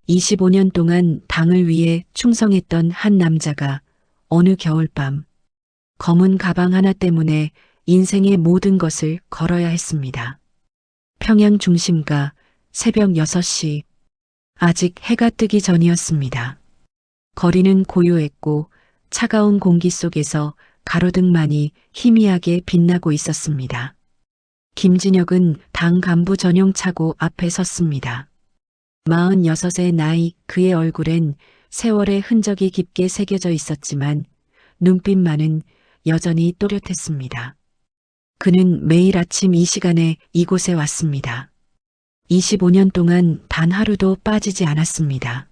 25년 동안 당을 위해 충성했던 한 남자가 어느 겨울밤 검은 가방 하나 때문에 인생의 모든 것을 걸어야 했습니다. 평양 중심가 새벽 6시 아직 해가 뜨기 전이었습니다. 거리는 고요했고 차가운 공기 속에서 가로등만이 희미하게 빛나고 있었습니다. 김진혁은 당 간부 전용 차고 앞에 섰습니다. 46의 나이 그의 얼굴엔 세월의 흔적이 깊게 새겨져 있었지만 눈빛만은 여전히 또렷했습니다. 그는 매일 아침 이 시간에 이곳에 왔습니다. 25년 동안 단 하루도 빠지지 않았습니다.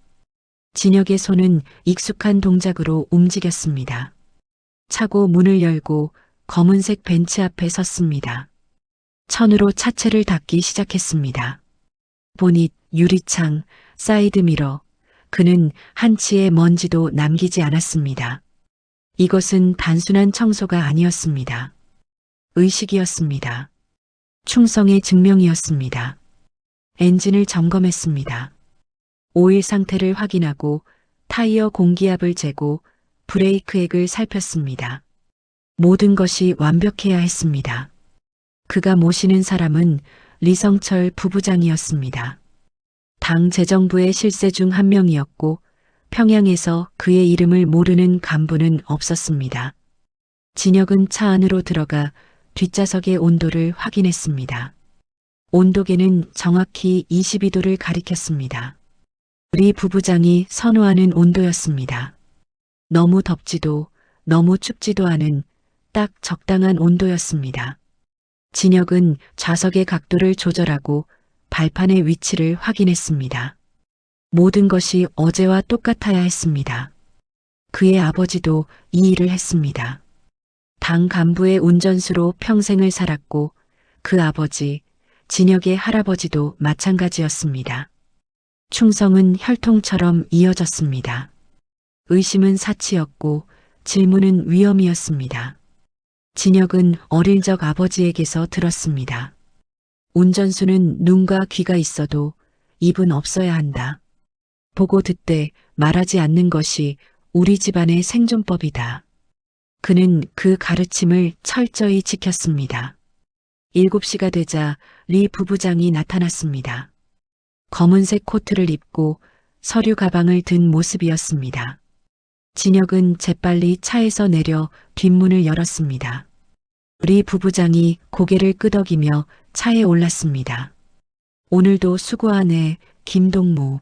진혁의 손은 익숙한 동작으로 움직였습니다. 차고 문을 열고 검은색 벤치 앞에 섰습니다. 천으로 차체를 닦기 시작했습니다. 보닛, 유리창, 사이드미러, 그는 한치의 먼지도 남기지 않았습니다. 이것은 단순한 청소가 아니었습니다. 의식이었습니다. 충성의 증명이었습니다. 엔진을 점검했습니다. 오일 상태를 확인하고 타이어 공기압을 재고 브레이크액을 살폈습니다. 모든 것이 완벽해야 했습니다. 그가 모시는 사람은 리성철 부부장이었습니다. 당 재정부의 실세 중 한 명이었고 평양에서 그의 이름을 모르는 간부는 없었습니다. 진혁은 차 안으로 들어가 뒷좌석의 온도를 확인했습니다. 온도계는 정확히 22도를 가리켰습니다. 리 부부장이 선호하는 온도였습니다. 너무 덥지도 너무 춥지도 않은 딱 적당한 온도였습니다. 진혁은 좌석의 각도를 조절하고 발판의 위치를 확인했습니다. 모든 것이 어제와 똑같아야 했습니다. 그의 아버지도 이 일을 했습니다. 당 간부의 운전수로 평생을 살았고 그 아버지, 진혁의 할아버지도 마찬가지였습니다. 충성은 혈통처럼 이어졌습니다. 의심은 사치였고 질문은 위험이었습니다. 진혁은 어릴 적 아버지에게서 들었습니다. 운전수는 눈과 귀가 있어도 입은 없어야 한다. 보고 듣되 말하지 않는 것이 우리 집안의 생존법이다. 그는 그 가르침을 철저히 지켰습니다. 7시가 되자 리 부부장이 나타났습니다. 검은색 코트를 입고 서류 가방을 든 모습이었습니다. 진혁은 재빨리 차에서 내려 뒷문을 열었습니다. 리 부부장이 고개를 끄덕이며 차에 올랐습니다. 오늘도 수고하네, 김동무.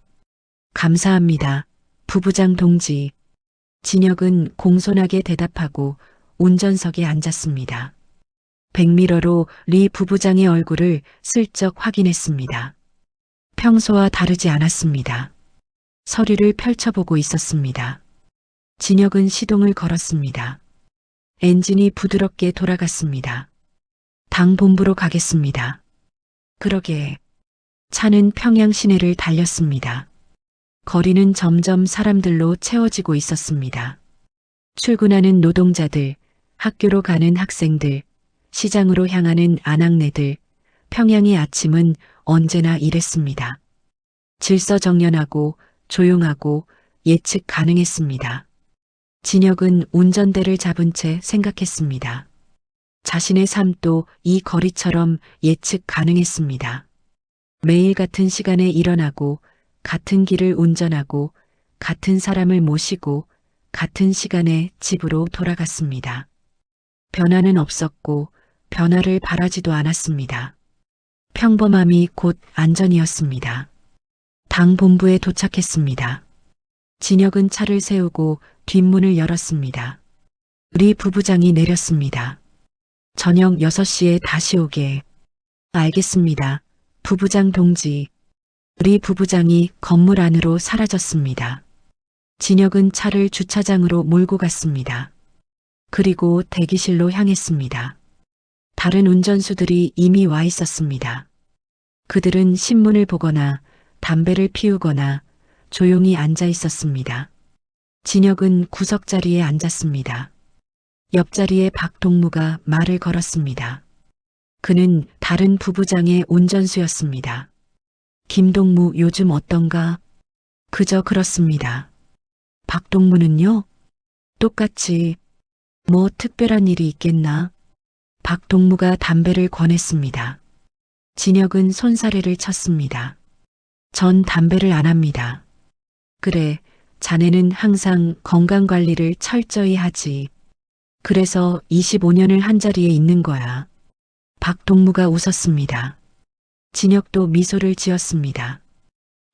감사합니다, 부부장 동지. 진혁은 공손하게 대답하고 운전석에 앉았습니다. 백미러로 리 부부장의 얼굴을 슬쩍 확인했습니다. 평소와 다르지 않았습니다. 서류를 펼쳐보고 있었습니다. 진혁은 시동을 걸었습니다. 엔진이 부드럽게 돌아갔습니다. 당 본부로 가겠습니다. 그러게 차는 평양 시내를 달렸습니다. 거리는 점점 사람들로 채워지고 있었습니다. 출근하는 노동자들, 학교로 가는 학생들, 시장으로 향하는 아낙네들, 평양의 아침은 언제나 이랬습니다. 질서정연하고 조용하고 예측 가능했습니다. 진혁은 운전대를 잡은 채 생각했습니다. 자신의 삶도 이 거리처럼 예측 가능했습니다. 매일 같은 시간에 일어나고 같은 길을 운전하고 같은 사람을 모시고 같은 시간에 집으로 돌아갔습니다. 변화는 없었고 변화를 바라지도 않았습니다. 평범함이 곧 안전이었습니다. 당 본부에 도착했습니다. 진혁은 차를 세우고 뒷문을 열었습니다. 리 부부장이 내렸습니다. 저녁 6시에 다시 오게. 알겠습니다, 부부장 동지. 리 부부장이 건물 안으로 사라졌습니다. 진혁은 차를 주차장으로 몰고 갔습니다. 그리고 대기실로 향했습니다. 다른 운전수들이 이미 와 있었습니다. 그들은 신문을 보거나 담배를 피우거나 조용히 앉아 있었습니다. 진혁은 구석자리에 앉았습니다. 옆자리에 박동무가 말을 걸었습니다. 그는 다른 부부장의 운전수였습니다. 김동무 요즘 어떤가? 그저 그렇습니다. 박동무는요? 똑같이 뭐 특별한 일이 있겠나? 박동무가 담배를 권했습니다. 진혁은 손사래를 쳤습니다. 전 담배를 안 합니다. 그래, 자네는 항상 건강관리를 철저히 하지. 그래서 25년을 한자리에 있는 거야. 박동무가 웃었습니다. 진혁도 미소를 지었습니다.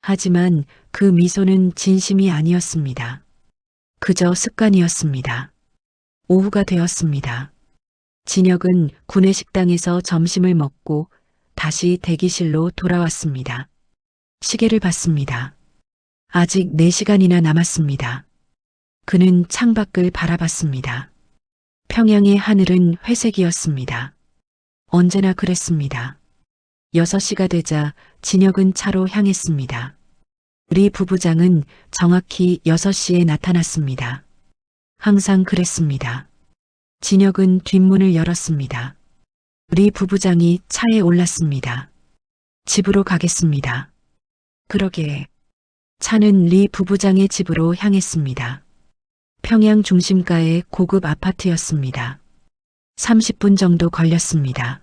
하지만 그 미소는 진심이 아니었습니다. 그저 습관이었습니다. 오후가 되었습니다. 진혁은 구내식당에서 점심을 먹고 다시 대기실로 돌아왔습니다. 시계를 봤습니다. 아직 4시간이나 남았습니다. 그는 창밖을 바라봤습니다. 평양의 하늘은 회색이었습니다. 언제나 그랬습니다. 6시가 되자 진혁은 차로 향했습니다. 리 부부장은 정확히 6시에 나타났습니다. 항상 그랬습니다. 진혁은 뒷문을 열었습니다. 리 부부장이 차에 올랐습니다. 집으로 가겠습니다. 그러게. 차는 리 부부장의 집으로 향했습니다. 평양 중심가의 고급 아파트였습니다. 30분 정도 걸렸습니다.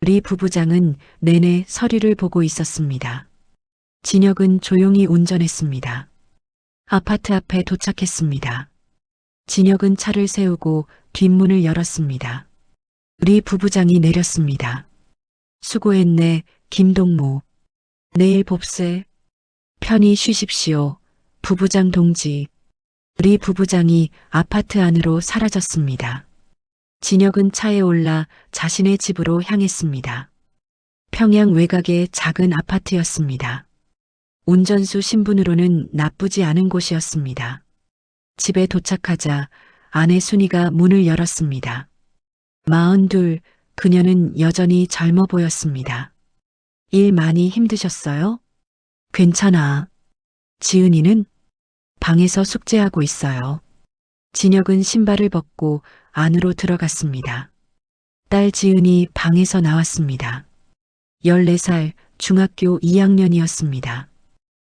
리 부부장은 내내 서류를 보고 있었습니다. 진혁은 조용히 운전했습니다. 아파트 앞에 도착했습니다. 진혁은 차를 세우고 뒷문을 열었습니다. 리 부부장이 내렸습니다. 수고했네, 김동무. 내일 봅세. 편히 쉬십시오, 부부장 동지. 리 부부장이 아파트 안으로 사라졌습니다. 진혁은 차에 올라 자신의 집으로 향했습니다. 평양 외곽의 작은 아파트였습니다. 운전수 신분으로는 나쁘지 않은 곳이었습니다. 집에 도착하자 아내 순이가 문을 열었습니다. 42, 그녀는 여전히 젊어 보였습니다. 일 많이 힘드셨어요? 괜찮아. 지은이는? 방에서 숙제하고 있어요. 진혁은 신발을 벗고 안으로 들어갔습니다. 딸 지은이 방에서 나왔습니다. 14살 중학교 2학년이었습니다.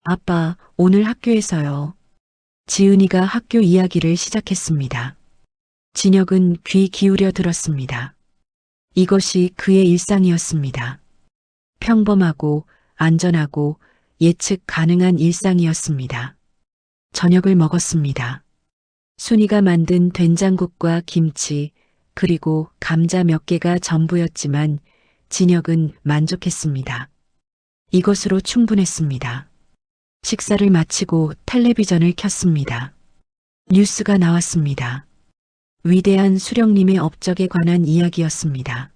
아빠, 오늘 학교에서요. 지은이가 학교 이야기를 시작했습니다. 진혁은 귀 기울여 들었습니다. 이것이 그의 일상이었습니다. 평범하고 안전하고 예측 가능한 일상이었습니다. 저녁을 먹었습니다. 순이가 만든 된장국과 김치, 그리고 감자 몇 개가 전부였지만 진혁은 만족했습니다. 이것으로 충분했습니다. 식사를 마치고 텔레비전을 켰습니다. 뉴스가 나왔습니다. 위대한 수령님의 업적에 관한 이야기였습니다.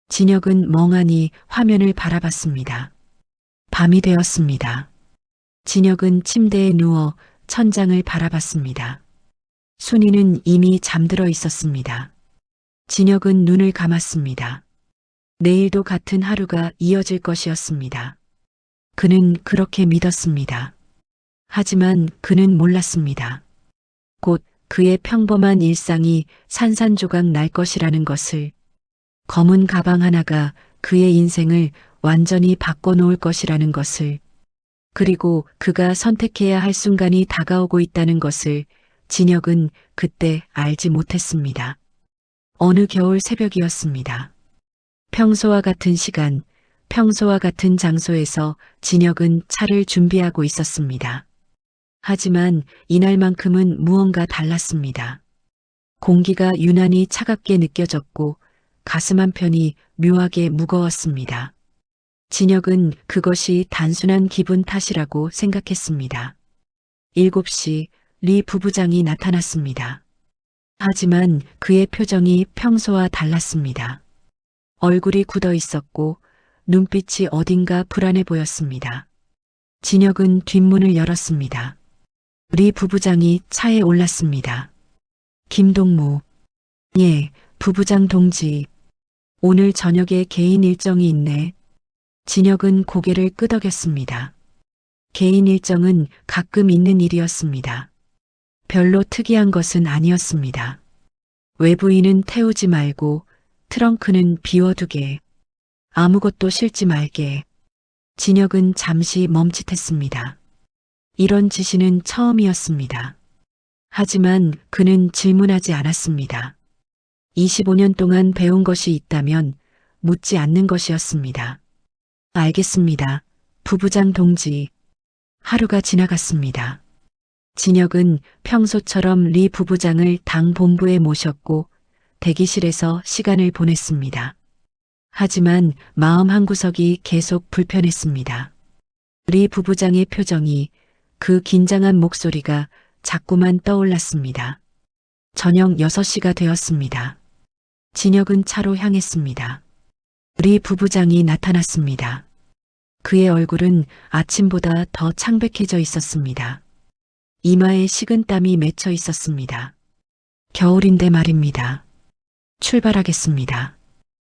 진혁은 멍하니 화면을 바라봤습니다. 밤이 되었습니다. 진혁은 침대에 누워 천장을 바라봤습니다. 순이는 이미 잠들어 있었습니다. 진혁은 눈을 감았습니다. 내일도 같은 하루가 이어질 것이었습니다. 그는 그렇게 믿었습니다. 하지만 그는 몰랐습니다. 곧 그의 평범한 일상이 산산조각 날 것이라는 것을, 검은 가방 하나가 그의 인생을 완전히 바꿔놓을 것이라는 것을, 그리고 그가 선택해야 할 순간이 다가오고 있다는 것을 진혁은 그때 알지 못했습니다. 어느 겨울 새벽이었습니다. 평소와 같은 시간, 평소와 같은 장소에서 진혁은 차를 준비하고 있었습니다. 하지만 이날만큼은 무언가 달랐습니다. 공기가 유난히 차갑게 느껴졌고 가슴 한편이 묘하게 무거웠습니다. 진혁은 그것이 단순한 기분 탓이라고 생각했습니다. 7시 리 부부장이 나타났습니다. 하지만 그의 표정이 평소와 달랐습니다. 얼굴이 굳어 있었고 눈빛이 어딘가 불안해 보였습니다. 진혁은 뒷문을 열었습니다. 리 부부장이 차에 올랐습니다. 김동무. 예, 부부장 동지. 오늘 저녁에 개인 일정이 있네. 진혁은 고개를 끄덕였습니다. 개인 일정은 가끔 있는 일이었습니다. 별로 특이한 것은 아니었습니다. 외부인은 태우지 말고 트렁크는 비워두게. 아무것도 실지 말게. 진혁은 잠시 멈칫했습니다. 이런 지시는 처음이었습니다. 하지만 그는 질문하지 않았습니다. 25년 동안 배운 것이 있다면 묻지 않는 것이었습니다. 알겠습니다. 부부장 동지. 하루가 지나갔습니다. 진혁은 평소처럼 리 부부장을 당 본부에 모셨고 대기실에서 시간을 보냈습니다. 하지만 마음 한구석이 계속 불편했습니다. 리 부부장의 표정이, 그 긴장한 목소리가 자꾸만 떠올랐습니다. 저녁 6시가 되었습니다. 진혁은 차로 향했습니다. 리 부부장이 나타났습니다. 그의 얼굴은 아침보다 더 창백해져 있었습니다. 이마에 식은땀이 맺혀 있었습니다. 겨울인데 말입니다. 출발하겠습니다.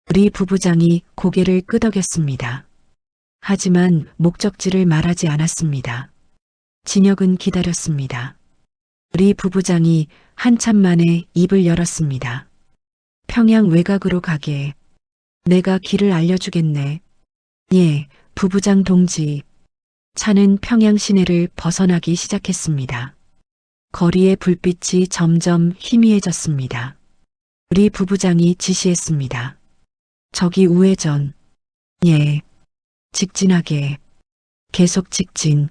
리 부부장이 고개를 끄덕였습니다. 하지만 목적지를 말하지 않았습니다. 진혁은 기다렸습니다. 리 부부장이 한참 만에 입을 열었습니다. 평양 외곽으로 가게. 내가 길을 알려주겠네. 예, 부부장 동지. 차는 평양 시내를 벗어나기 시작했습니다. 거리의 불빛이 점점 희미해졌습니다. 리 부부장이 지시했습니다. 저기 우회전. 예. 직진하게. 계속 직진.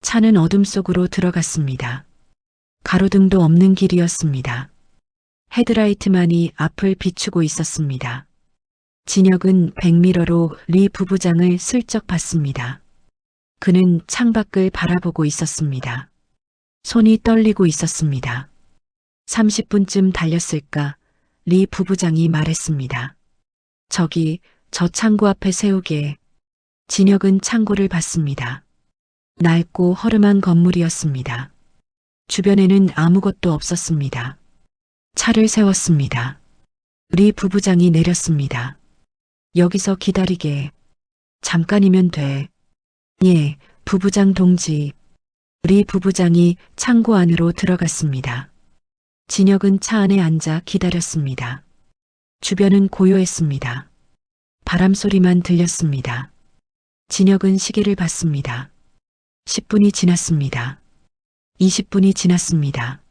차는 어둠 속으로 들어갔습니다. 가로등도 없는 길이었습니다. 헤드라이트만이 앞을 비추고 있었습니다. 진혁은 백미러로 리 부부장을 슬쩍 봤습니다. 그는 창밖을 바라보고 있었습니다. 손이 떨리고 있었습니다. 30분쯤 달렸을까? 리 부부장이 말했습니다. 저기, 저 창고 앞에 세우게. 진혁은 창고를 봤습니다. 낡고 허름한 건물이었습니다. 주변에는 아무것도 없었습니다. 차를 세웠습니다. 리 부부장이 내렸습니다. 여기서 기다리게. 잠깐이면 돼. 예, 부부장 동지. 리 부부장이 창고 안으로 들어갔습니다. 진혁은 차 안에 앉아 기다렸습니다. 주변은 고요했습니다. 바람 소리만 들렸습니다. 진혁은 시계를 봤습니다. 10분이 지났습니다. 20분이 지났습니다.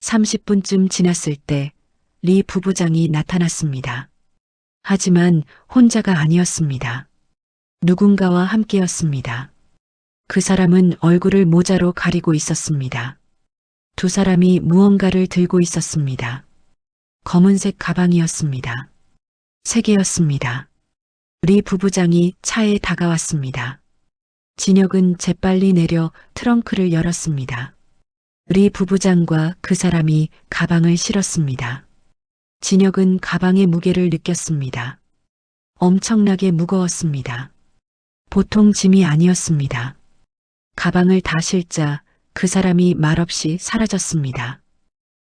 30분쯤 지났을 때 리 부부장이 나타났습니다. 하지만 혼자가 아니었습니다. 누군가와 함께였습니다. 그 사람은 얼굴을 모자로 가리고 있었습니다. 두 사람이 무언가를 들고 있었습니다. 검은색 가방이었습니다. 세 개였습니다. 리 부부장이 차에 다가왔습니다. 진혁은 재빨리 내려 트렁크를 열었습니다. 리 부부장과 그 사람이 가방을 실었습니다. 진혁은 가방의 무게를 느꼈습니다. 엄청나게 무거웠습니다. 보통 짐이 아니었습니다. 가방을 다 실자 그 사람이 말없이 사라졌습니다.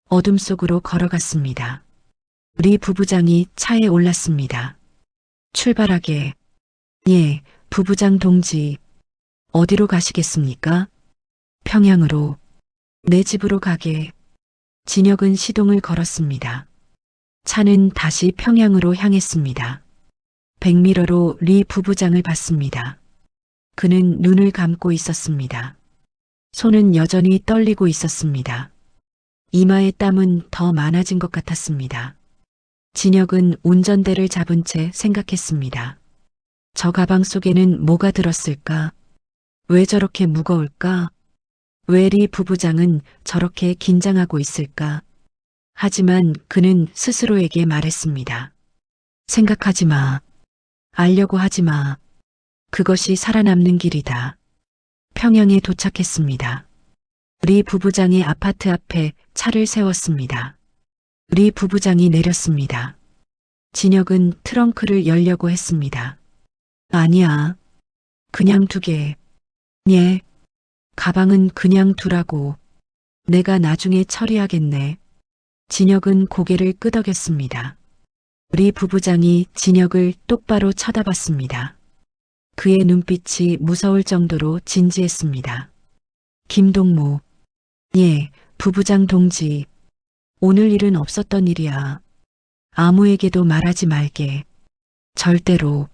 어둠 속으로 걸어갔습니다. 리 부부장이 차에 올랐습니다. 출발하게. 예, 부부장 동지. 어디로 가시겠습니까? 평양으로. 내 집으로 가게. 진혁은 시동을 걸었습니다. 차는 다시 평양으로 향했습니다. 백미러로 리 부부장을 봤습니다. 그는 눈을 감고 있었습니다. 손은 여전히 떨리고 있었습니다. 이마의 땀은 더 많아진 것 같았습니다. 진혁은 운전대를 잡은 채 생각했습니다. 저 가방 속에는 뭐가 들었을까? 왜 저렇게 무거울까? 왜 리 부부장은 저렇게 긴장하고 있을까? 하지만 그는 스스로에게 말했습니다. 생각하지 마. 알려고 하지 마. 그것이 살아남는 길이다. 평양에 도착했습니다. 리 부부장의 아파트 앞에 차를 세웠습니다. 리 부부장이 내렸습니다. 진혁은 트렁크를 열려고 했습니다. 아니야. 그냥 두게. 예. 가방은 그냥 두라고. 내가 나중에 처리하겠네. 진혁은 고개를 끄덕였습니다. 리 부부장이 진혁을 똑바로 쳐다봤습니다. 그의 눈빛이 무서울 정도로 진지했습니다. 김동무. 예, 부부장 동지. 오늘 일은 없었던 일이야. 아무에게도 말하지 말게. 절대로.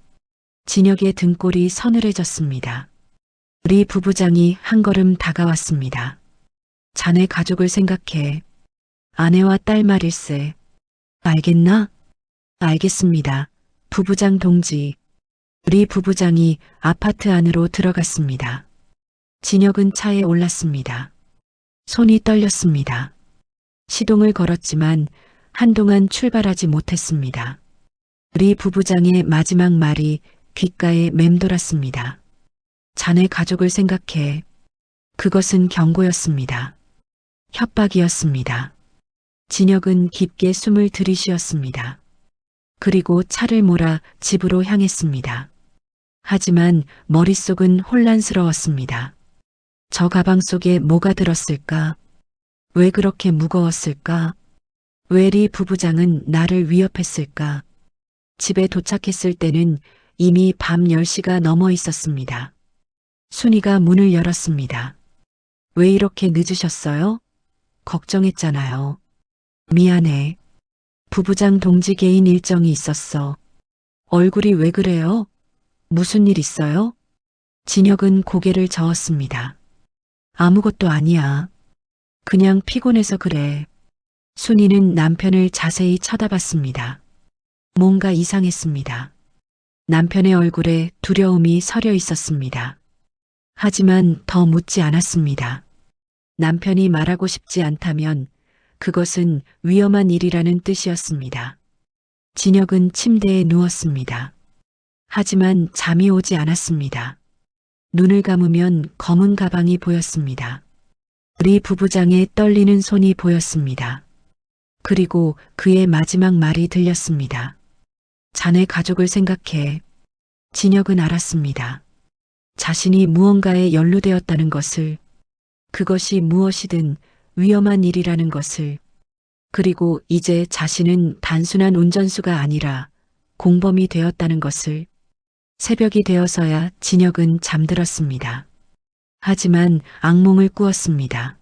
진혁의 등골이 서늘해졌습니다. 리 부부장이 한 걸음 다가왔습니다. 자네 가족을 생각해. 아내와 딸 말일세. 알겠나? 알겠습니다. 부부장 동지. 리 부부장이 아파트 안으로 들어갔습니다. 진혁은 차에 올랐습니다. 손이 떨렸습니다. 시동을 걸었지만 한동안 출발하지 못했습니다. 리 부부장의 마지막 말이 귓가에 맴돌았습니다. 자네 가족을 생각해. 그것은 경고였습니다. 협박이었습니다. 진혁은 깊게 숨을 들이쉬었습니다. 그리고 차를 몰아 집으로 향했습니다. 하지만 머릿속은 혼란스러웠습니다. 저 가방 속에 뭐가 들었을까? 왜 그렇게 무거웠을까? 왜 리 부부장은 나를 위협했을까? 집에 도착했을 때는 이미 밤 10시가 넘어 있었습니다. 순이가 문을 열었습니다. 왜 이렇게 늦으셨어요? 걱정했잖아요. 미안해. 부부장 동지 개인 일정이 있었어. 얼굴이 왜 그래요? 무슨 일 있어요? 진혁은 고개를 저었습니다. 아무것도 아니야. 그냥 피곤해서 그래. 순이는 남편을 자세히 쳐다봤습니다. 뭔가 이상했습니다. 남편의 얼굴에 두려움이 서려 있었습니다. 하지만 더 묻지 않았습니다. 남편이 말하고 싶지 않다면 그것은 위험한 일이라는 뜻이었습니다. 진혁은 침대에 누웠습니다. 하지만 잠이 오지 않았습니다. 눈을 감으면 검은 가방이 보였습니다. 리 부부장의 떨리는 손이 보였습니다. 그리고 그의 마지막 말이 들렸습니다. 자네 가족을 생각해. 진혁은 알았습니다. 자신이 무언가에 연루되었다는 것을, 그것이 무엇이든 위험한 일이라는 것을, 그리고 이제 자신은 단순한 운전수가 아니라 공범이 되었다는 것을. 새벽이 되어서야 진혁은 잠들었습니다. 하지만 악몽을 꾸었습니다.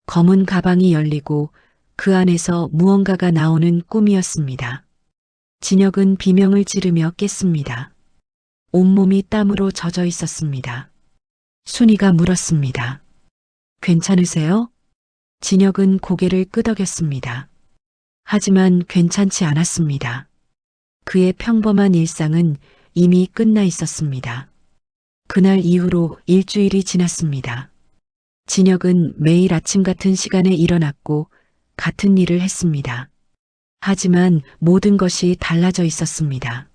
검은 가방이 열리고 그 안에서 무언가가 나오는 꿈이었습니다. 진혁은 비명을 지르며 깼습니다. 온몸이 땀으로 젖어 있었습니다. 순이가 물었습니다. 괜찮으세요? 진혁은 고개를 끄덕였습니다. 하지만 괜찮지 않았습니다. 그의 평범한 일상은 이미 끝나 있었습니다. 그날 이후로 일주일이 지났습니다. 진혁은 매일 아침 같은 시간에 일어났고 같은 일을 했습니다. 하지만 모든 것이 달라져 있었습니다.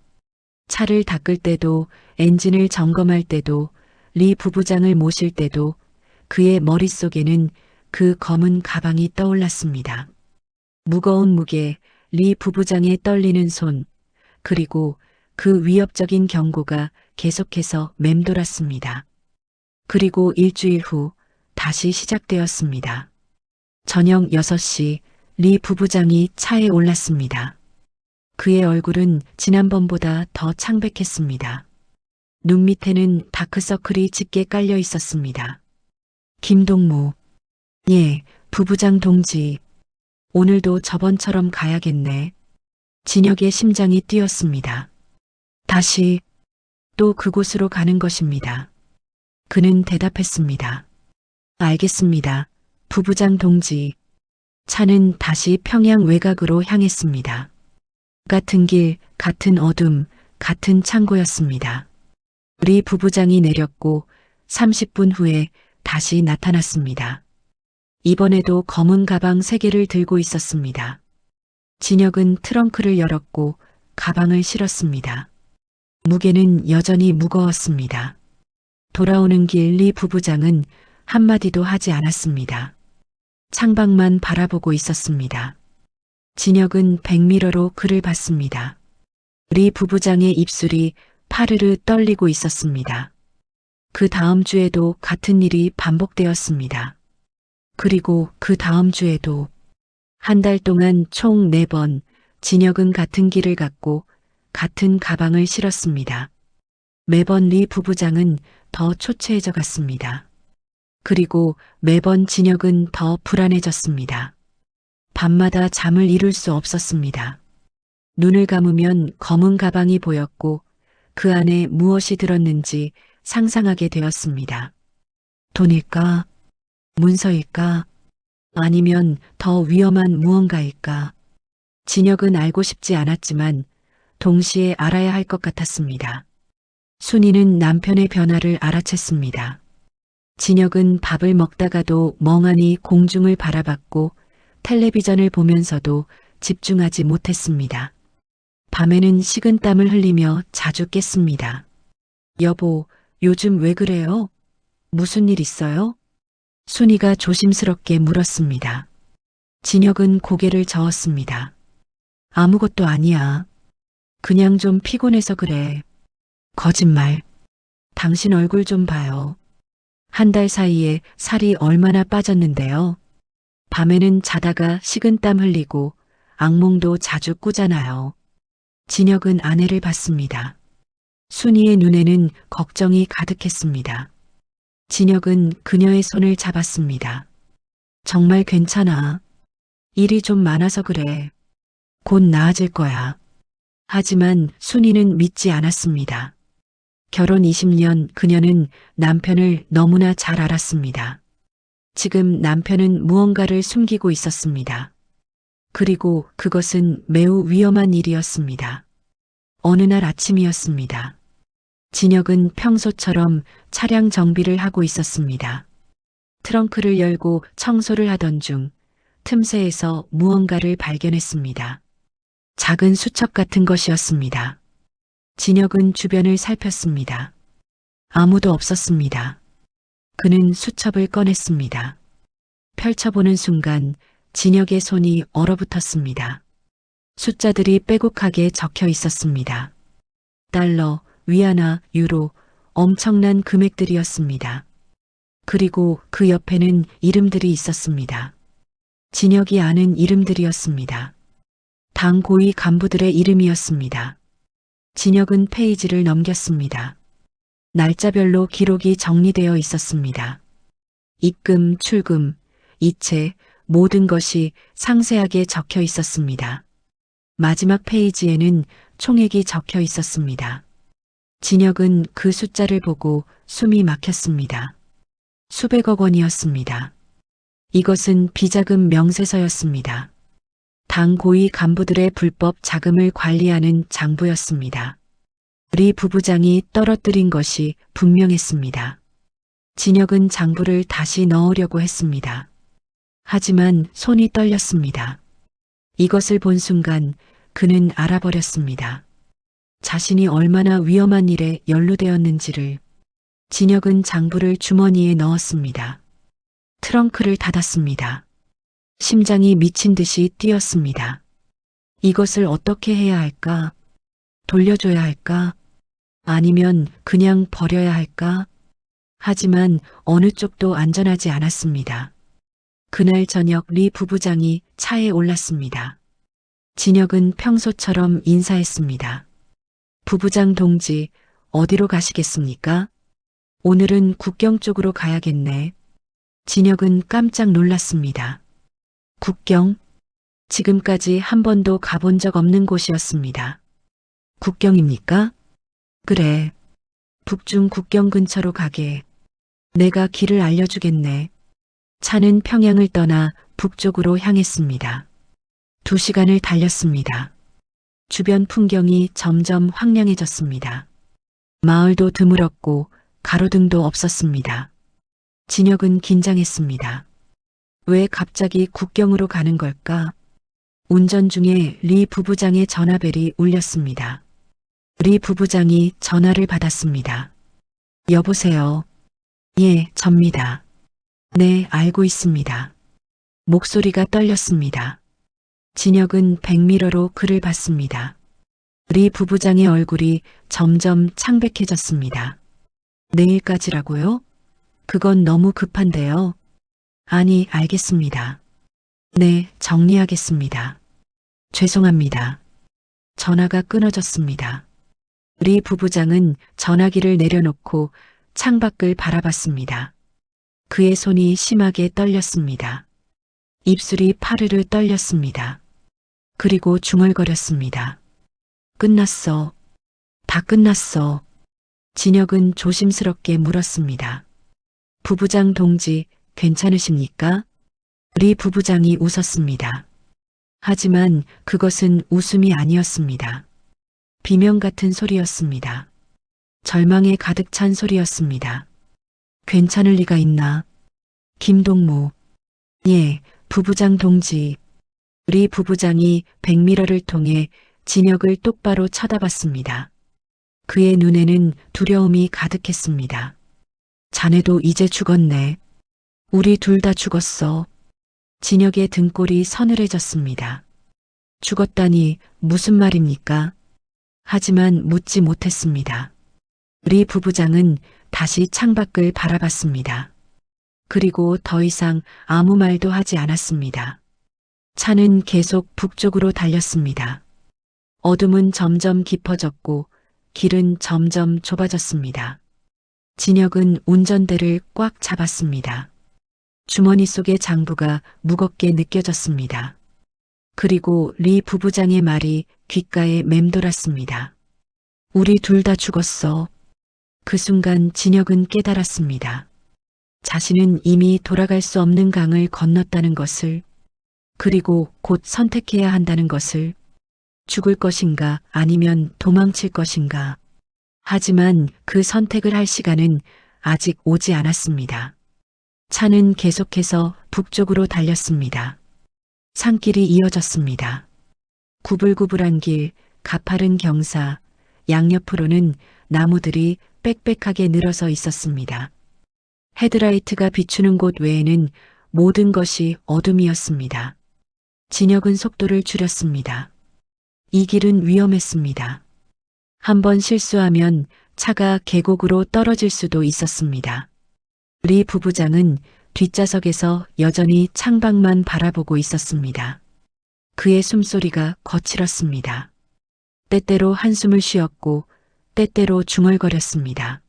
차를 닦을 때도, 엔진을 점검할 때도, 리 부부장을 모실 때도 그의 머릿속에는 그 검은 가방이 떠올랐습니다. 무거운 무게, 리 부부장의 떨리는 손, 그리고 그 위협적인 경고가 계속해서 맴돌았습니다. 그리고 일주일 후 다시 시작되었습니다. 저녁 6시 리 부부장이 차에 올랐습니다. 그의 얼굴은 지난번보다 더 창백했습니다. 눈 밑에는 다크서클이 짙게 깔려 있었습니다. 김동무. 예, 부부장 동지. 오늘도 저번처럼 가야겠네. 진혁의 심장이 뛰었습니다. 다시 또 그곳으로 가는 것입니다. 그는 대답했습니다. 알겠습니다. 부부장 동지. 차는 다시 평양 외곽으로 향했습니다. 같은 길, 같은 어둠, 같은 창고였습니다. 리 부부장이 내렸고 30분 후에 다시 나타났습니다. 이번에도 검은 가방 3개를 들고 있었습니다. 진혁은 트렁크를 열었고 가방을 실었습니다. 무게는 여전히 무거웠습니다. 돌아오는 길 리 부부장은 한마디도 하지 않았습니다. 창밖만 바라보고 있었습니다. 진혁은 백미러로 그를 봤습니다. 리 부부장의 입술이 파르르 떨리고 있었습니다. 그 다음 주에도 같은 일이 반복되었습니다. 그리고 그 다음 주에도 한 달 동안 총 4번 진혁은 같은 길을 갔고 같은 가방을 실었습니다. 매번 리 부부장은 더 초췌해져 갔습니다. 그리고 매번 진혁은 더 불안해졌습니다. 밤마다 잠을 이룰 수 없었습니다. 눈을 감으면 검은 가방이 보였고 그 안에 무엇이 들었는지 상상하게 되었습니다. 돈일까? 문서일까? 아니면 더 위험한 무언가일까? 진혁은 알고 싶지 않았지만 동시에 알아야 할 것 같았습니다. 순이는 남편의 변화를 알아챘습니다. 진혁은 밥을 먹다가도 멍하니 공중을 바라봤고 텔레비전을 보면서도 집중하지 못했습니다. 밤에는 식은땀을 흘리며 자주 깼습니다. 여보, 요즘 왜 그래요? 무슨 일 있어요? 순이가 조심스럽게 물었습니다. 진혁은 고개를 저었습니다. 아무것도 아니야. 그냥 좀 피곤해서 그래. 거짓말. 당신 얼굴 좀 봐요. 한 달 사이에 살이 얼마나 빠졌는데요. 밤에는 자다가 식은땀 흘리고 악몽도 자주 꾸잖아요. 진혁은 아내를 봤습니다. 순이의 눈에는 걱정이 가득했습니다. 진혁은 그녀의 손을 잡았습니다. 정말 괜찮아. 일이 좀 많아서 그래. 곧 나아질 거야. 하지만 순이는 믿지 않았습니다. 결혼 20년 그녀는 남편을 너무나 잘 알았습니다. 지금 남편은 무언가를 숨기고 있었습니다. 그리고 그것은 매우 위험한 일이었습니다. 어느 날 아침이었습니다. 진혁은 평소처럼 차량 정비를 하고 있었습니다. 트렁크를 열고 청소를 하던 중 틈새에서 무언가를 발견했습니다. 작은 수첩 같은 것이었습니다. 진혁은 주변을 살폈습니다. 아무도 없었습니다. 그는 수첩을 꺼냈습니다. 펼쳐보는 순간 진혁의 손이 얼어붙었습니다. 숫자들이 빼곡하게 적혀 있었습니다. 달러, 위안화, 유로, 엄청난 금액들이었습니다. 그리고 그 옆에는 이름들이 있었습니다. 진혁이 아는 이름들이었습니다. 당 고위 간부들의 이름이었습니다. 진혁은 페이지를 넘겼습니다. 날짜별로 기록이 정리되어 있었습니다. 입금, 출금, 이체, 모든 것이 상세하게 적혀 있었습니다. 마지막 페이지에는 총액이 적혀 있었습니다. 진혁은 그 숫자를 보고 숨이 막혔습니다. 수백억 원이었습니다. 이것은 비자금 명세서였습니다. 당 고위 간부들의 불법 자금을 관리하는 장부였습니다. 리 부부장이 떨어뜨린 것이 분명했습니다. 진혁은 장부를 다시 넣으려고 했습니다. 하지만 손이 떨렸습니다. 이것을 본 순간 그는 알아버렸습니다. 자신이 얼마나 위험한 일에 연루되었는지를. 진혁은 장부를 주머니에 넣었습니다. 트렁크를 닫았습니다. 심장이 미친 듯이 뛰었습니다. 이것을 어떻게 해야 할까? 돌려줘야 할까? 아니면 그냥 버려야 할까? 하지만 어느 쪽도 안전하지 않았습니다. 그날 저녁 리 부부장이 차에 올랐습니다. 진혁은 평소처럼 인사했습니다. 부부장 동지, 어디로 가시겠습니까? 오늘은 국경 쪽으로 가야겠네. 진혁은 깜짝 놀랐습니다. 국경? 지금까지 한 번도 가본 적 없는 곳이었습니다. 국경입니까? 그래. 북중 국경 근처로 가게. 내가 길을 알려주겠네. 차는 평양을 떠나 북쪽으로 향했습니다. 2시간을 달렸습니다. 주변 풍경이 점점 황량해졌습니다. 마을도 드물었고 가로등도 없었습니다. 진혁은 긴장했습니다. 왜 갑자기 국경으로 가는 걸까? 운전 중에 리 부부장의 전화벨이 울렸습니다. 리 부부장이 전화를 받았습니다. 여보세요. 예, 접니다. 네, 알고 있습니다. 목소리가 떨렸습니다. 진혁은 백미러로 그를 봤습니다. 리 부부장의 얼굴이 점점 창백해졌습니다. 내일까지라고요? 그건 너무 급한데요. 아니, 알겠습니다. 네, 정리하겠습니다. 죄송합니다. 전화가 끊어졌습니다. 리 부부장은 전화기를 내려놓고 창밖을 바라봤습니다. 그의 손이 심하게 떨렸습니다. 입술이 파르르 떨렸습니다. 그리고 중얼거렸습니다. 끝났어. 다 끝났어. 진혁은 조심스럽게 물었습니다. 부부장 동지, 괜찮으십니까? 리 부부장이 웃었습니다. 하지만 그것은 웃음이 아니었습니다. 비명 같은 소리였습니다. 절망에 가득 찬 소리였습니다. 괜찮을 리가 있나? 김동무. 예, 부부장 동지. 리 부부장이 백미러를 통해 진혁을 똑바로 쳐다봤습니다. 그의 눈에는 두려움이 가득했습니다. 자네도 이제 죽었네. 우리 둘 다 죽었어. 진혁의 등골이 서늘해졌습니다. 죽었다니 무슨 말입니까? 하지만 묻지 못했습니다. 리 부부장은 다시 창밖을 바라봤습니다. 그리고 더 이상 아무 말도 하지 않았습니다. 차는 계속 북쪽으로 달렸습니다. 어둠은 점점 깊어졌고 길은 점점 좁아졌습니다. 진혁은 운전대를 꽉 잡았습니다. 주머니 속의 장부가 무겁게 느껴졌습니다. 그리고 리 부부장의 말이 귓가에 맴돌았습니다. 우리 둘 다 죽었어. 그 순간 진혁은 깨달았습니다. 자신은 이미 돌아갈 수 없는 강을 건넜다는 것을, 그리고 곧 선택해야 한다는 것을, 죽을 것인가 아니면 도망칠 것인가. 하지만 그 선택을 할 시간은 아직 오지 않았습니다. 차는 계속해서 북쪽으로 달렸습니다. 산길이 이어졌습니다. 구불구불한 길, 가파른 경사, 양옆으로는 나무들이 빽빽하게 늘어서 있었습니다. 헤드라이트가 비추는 곳 외에는 모든 것이 어둠이었습니다. 진혁은 속도를 줄였습니다. 이 길은 위험했습니다. 한번 실수하면 차가 계곡으로 떨어질 수도 있었습니다. 리 부부장은 뒷좌석에서 여전히 창밖만 바라보고 있었습니다. 그의 숨소리가 거칠었습니다. 때때로 한숨을 쉬었고 때때로 중얼거렸습니다.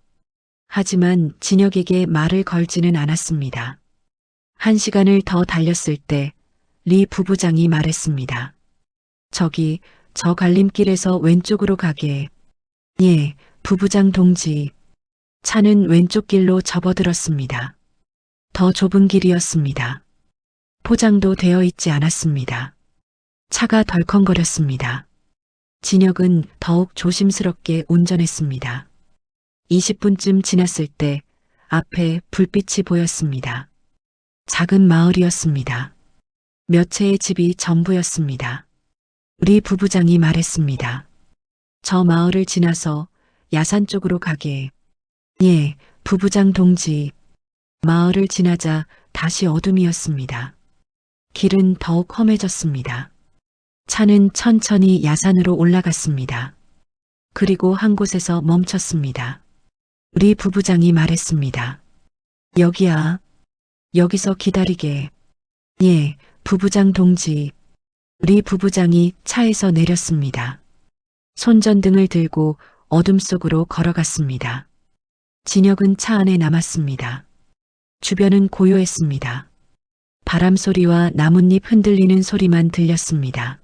하지만 진혁에게 말을 걸지는 않았습니다. 1시간을 더 달렸을 때 리 부부장이 말했습니다. 저기 저 갈림길에서 왼쪽으로 가게. 예, 부부장 동지. 차는 왼쪽 길로 접어들었습니다. 더 좁은 길이었습니다. 포장도 되어 있지 않았습니다. 차가 덜컹거렸습니다. 진혁은 더욱 조심스럽게 운전했습니다. 20분쯤 지났을 때 앞에 불빛이 보였습니다. 작은 마을이었습니다. 몇 채의 집이 전부였습니다. 리 부부장이 말했습니다. 저 마을을 지나서 야산 쪽으로 가게. 예, 부부장 동지. 마을을 지나자 다시 어둠이었습니다. 길은 더욱 험해졌습니다. 차는 천천히 야산으로 올라갔습니다. 그리고 한 곳에서 멈췄습니다. 리 부부장이 말했습니다. 여기야. 여기서 기다리게. 예, 부부장 동지. 리 부부장이 차에서 내렸습니다. 손전등을 들고 어둠 속으로 걸어갔습니다. 진혁은 차 안에 남았습니다. 주변은 고요했습니다. 바람 소리와 나뭇잎 흔들리는 소리만 들렸습니다.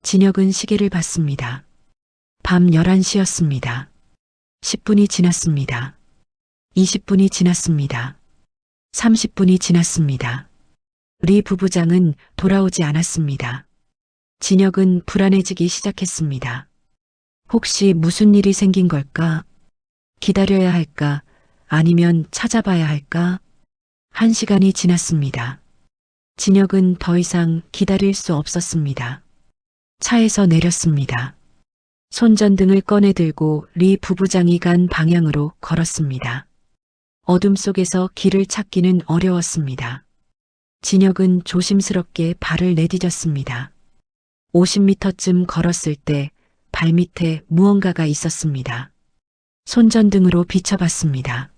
진혁은 시계를 봤습니다. 밤 11시였습니다. 10분이 지났습니다. 20분이 지났습니다. 30분이 지났습니다. 리 부부장은 돌아오지 않았습니다. 진혁은 불안해지기 시작했습니다. 혹시 무슨 일이 생긴 걸까? 기다려야 할까? 아니면 찾아봐야 할까? 1시간이 지났습니다. 진혁은 더 이상 기다릴 수 없었습니다. 차에서 내렸습니다. 손전등을 꺼내 들고 리 부부장이 간 방향으로 걸었습니다. 어둠 속에서 길을 찾기는 어려웠습니다. 진혁은 조심스럽게 발을 내디뎠습니다. 50m쯤 걸었을 때 발밑에 무언가가 있었습니다. 손전등으로 비춰봤습니다.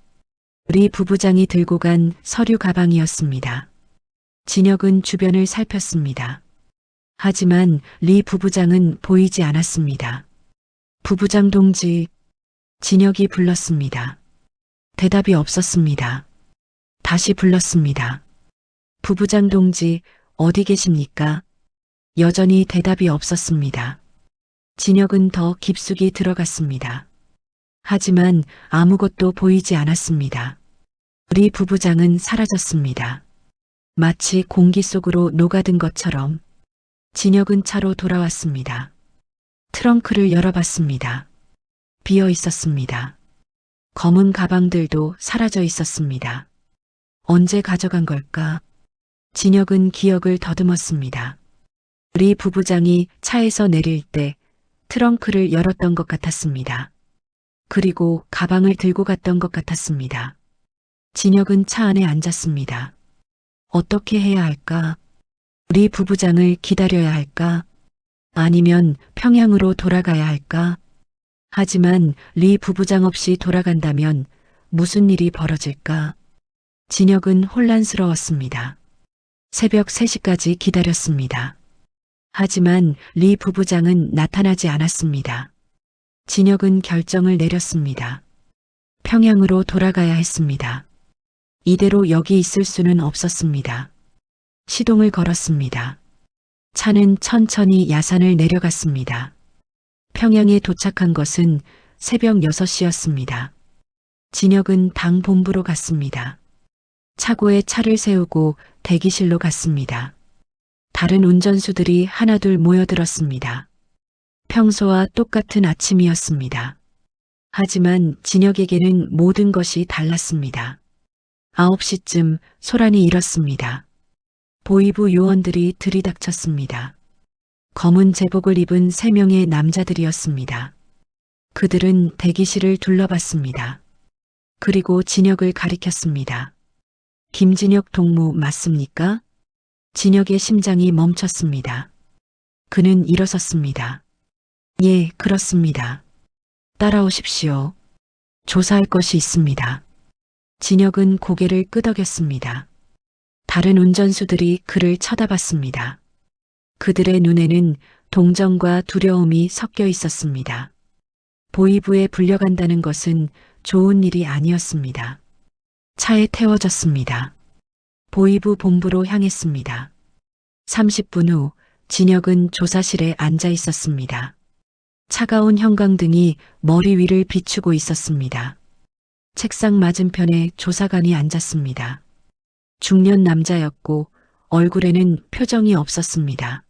리 부부장이 들고 간 서류 가방이었습니다. 진혁은 주변을 살폈습니다. 하지만 리 부부장은 보이지 않았습니다. 부부장 동지, 진혁이 불렀습니다. 대답이 없었습니다. 다시 불렀습니다. 부부장 동지, 어디 계십니까? 여전히 대답이 없었습니다. 진혁은 더 깊숙이 들어갔습니다. 하지만 아무것도 보이지 않았습니다. 리 부부장은 사라졌습니다. 마치 공기 속으로 녹아든 것처럼. 진혁은 차로 돌아왔습니다. 트렁크를 열어봤습니다. 비어 있었습니다. 검은 가방들도 사라져 있었습니다. 언제 가져간 걸까? 진혁은 기억을 더듬었습니다. 리 부부장이 차에서 내릴 때 트렁크를 열었던 것 같았습니다. 그리고 가방을 들고 갔던 것 같았습니다. 진혁은 차 안에 앉았습니다. 어떻게 해야 할까? 리 부부장을 기다려야 할까? 아니면 평양으로 돌아가야 할까? 하지만 리 부부장 없이 돌아간다면 무슨 일이 벌어질까? 진혁은 혼란스러웠습니다. 새벽 3시까지 기다렸습니다. 하지만 리 부부장은 나타나지 않았습니다. 진혁은 결정을 내렸습니다. 평양으로 돌아가야 했습니다. 이대로 여기 있을 수는 없었습니다. 시동을 걸었습니다. 차는 천천히 야산을 내려갔습니다. 평양에 도착한 것은 새벽 6시였습니다. 진혁은 당 본부로 갔습니다. 차고에 차를 세우고 대기실로 갔습니다. 다른 운전수들이 하나둘 모여들었습니다. 평소와 똑같은 아침이었습니다. 하지만 진혁에게는 모든 것이 달랐습니다. 9시쯤 소란이 일었습니다. 보이부 요원들이 들이닥쳤습니다. 검은 제복을 입은 3명의 남자들이었습니다. 그들은 대기실을 둘러봤습니다. 그리고 진혁을 가리켰습니다. 김진혁 동무 맞습니까? 진혁의 심장이 멈췄습니다. 그는 일어섰습니다. 예, 그렇습니다. 따라오십시오. 조사할 것이 있습니다. 진혁은 고개를 끄덕였습니다. 다른 운전수들이 그를 쳐다봤습니다. 그들의 눈에는 동정과 두려움이 섞여 있었습니다. 보이부에 불려간다는 것은 좋은 일이 아니었습니다. 차에 태워졌습니다. 보이부 본부로 향했습니다. 30분 후 진혁은 조사실에 앉아 있었습니다. 차가운 형광등이 머리 위를 비추고 있었습니다. 책상 맞은편에 조사관이 앉았습니다. 중년 남자였고 얼굴에는 표정이 없었습니다.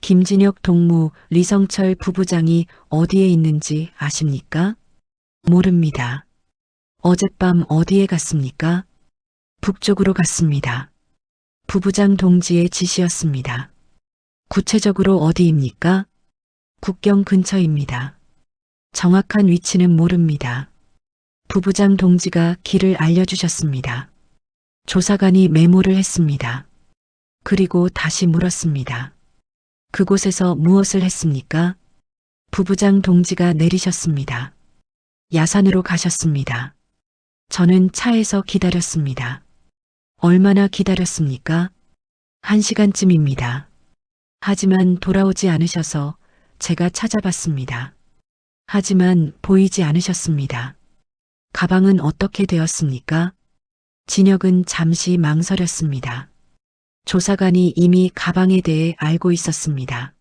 김진혁 동무 리성철 부부장이 어디에 있는지 아십니까? 모릅니다. 어젯밤 어디에 갔습니까? 북쪽으로 갔습니다. 부부장 동지의 지시였습니다. 구체적으로 어디입니까? 국경 근처입니다. 정확한 위치는 모릅니다. 부부장 동지가 길을 알려주셨습니다. 조사관이 메모를 했습니다. 그리고 다시 물었습니다. 그곳에서 무엇을 했습니까? 부부장 동지가 내리셨습니다. 야산으로 가셨습니다. 저는 차에서 기다렸습니다. 얼마나 기다렸습니까? 1시간쯤입니다. 하지만 돌아오지 않으셔서 제가 찾아봤습니다. 하지만 보이지 않으셨습니다. 가방은 어떻게 되었습니까? 진혁은 잠시 망설였습니다. 조사관이 이미 가방에 대해 알고 있었습니다.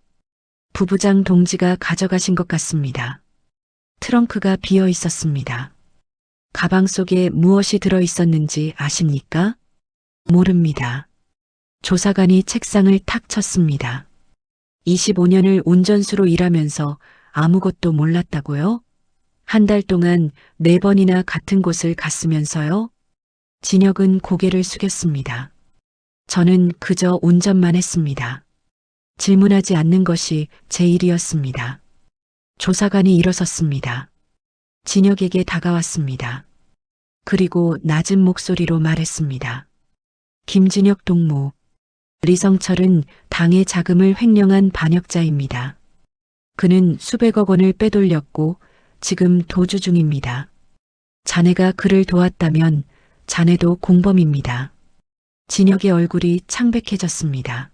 부부장 동지가 가져가신 것 같습니다. 트렁크가 비어 있었습니다. 가방 속에 무엇이 들어 있었는지 아십니까? 모릅니다. 조사관이 책상을 탁 쳤습니다. 25년을 운전수로 일하면서 아무것도 몰랐다고요? 한 달 동안 4번이나 같은 곳을 갔으면서요? 진혁은 고개를 숙였습니다. 저는 그저 운전만 했습니다. 질문하지 않는 것이 제 일이었습니다. 조사관이 일어섰습니다. 진혁에게 다가왔습니다. 그리고 낮은 목소리로 말했습니다. 김진혁 동무, 리성철은 당의 자금을 횡령한 반역자입니다. 그는 수백억 원을 빼돌렸고 지금 도주 중입니다. 자네가 그를 도왔다면 자네도 공범입니다. 진혁의 얼굴이 창백해졌습니다.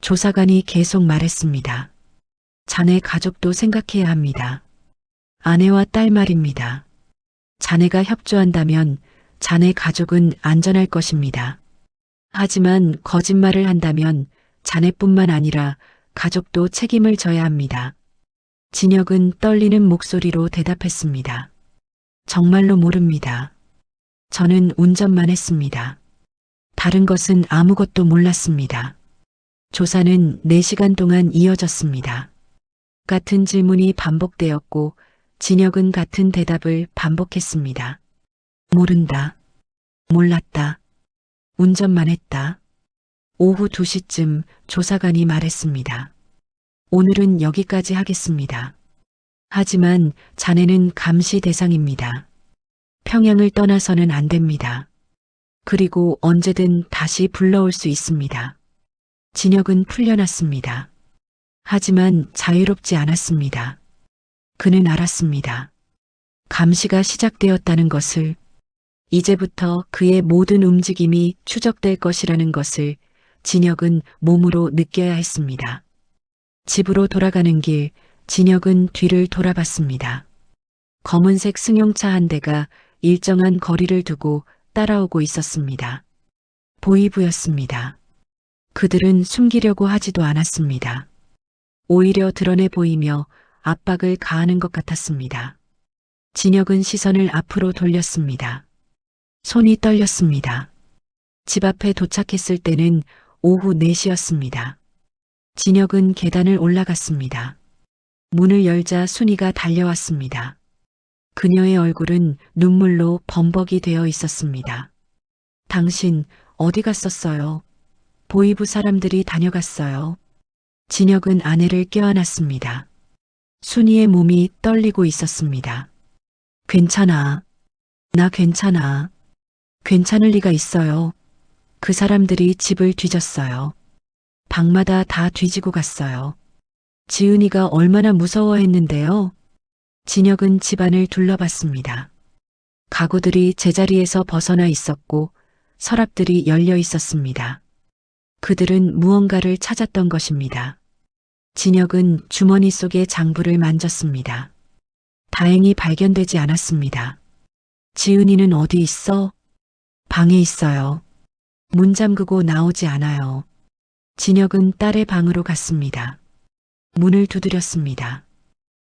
조사관이 계속 말했습니다. 자네 가족도 생각해야 합니다. 아내와 딸 말입니다. 자네가 협조한다면 자네 가족은 안전할 것입니다. 하지만 거짓말을 한다면 자네뿐만 아니라 가족도 책임을 져야 합니다. 진혁은 떨리는 목소리로 대답했습니다. 정말로 모릅니다. 저는 운전만 했습니다. 다른 것은 아무것도 몰랐습니다. 조사는 4시간 동안 이어졌습니다. 같은 질문이 반복되었고 진혁은 같은 대답을 반복했습니다. 모른다. 몰랐다. 운전만 했다. 오후 2시쯤 조사관이 말했습니다. 오늘은 여기까지 하겠습니다. 하지만 자네는 감시 대상입니다. 평양을 떠나서는 안 됩니다. 그리고 언제든 다시 불러올 수 있습니다. 진혁은 풀려났습니다. 하지만 자유롭지 않았습니다. 그는 알았습니다. 감시가 시작되었다는 것을, 이제부터 그의 모든 움직임이 추적될 것이라는 것을 진혁은 몸으로 느껴야 했습니다. 집으로 돌아가는 길, 진혁은 뒤를 돌아봤습니다. 검은색 승용차 한 대가 일정한 거리를 두고 따라오고 있었습니다. 보이부였습니다. 그들은 숨기려고 하지도 않았습니다. 오히려 드러내 보이며 압박을 가하는 것 같았습니다. 진혁은 시선을 앞으로 돌렸습니다. 손이 떨렸습니다. 집 앞에 도착했을 때는 오후 4시였습니다. 진혁은 계단을 올라갔습니다. 문을 열자 순이가 달려왔습니다. 그녀의 얼굴은 눈물로 범벅이 되어 있었습니다. 당신 어디 갔었어요? 보이부 사람들이 다녀갔어요. 진혁은 아내를 껴안았습니다. 순이의 몸이 떨리고 있었습니다. 괜찮아. 나 괜찮아. 괜찮을 리가 있어요. 그 사람들이 집을 뒤졌어요. 방마다 다 뒤지고 갔어요. 지은이가 얼마나 무서워했는데요. 진혁은 집안을 둘러봤습니다. 가구들이 제자리에서 벗어나 있었고 서랍들이 열려 있었습니다. 그들은 무언가를 찾았던 것입니다. 진혁은 주머니 속의 장부를 만졌습니다. 다행히 발견되지 않았습니다. 지은이는 어디 있어? 방에 있어요. 문 잠그고 나오지 않아요. 진혁은 딸의 방으로 갔습니다. 문을 두드렸습니다.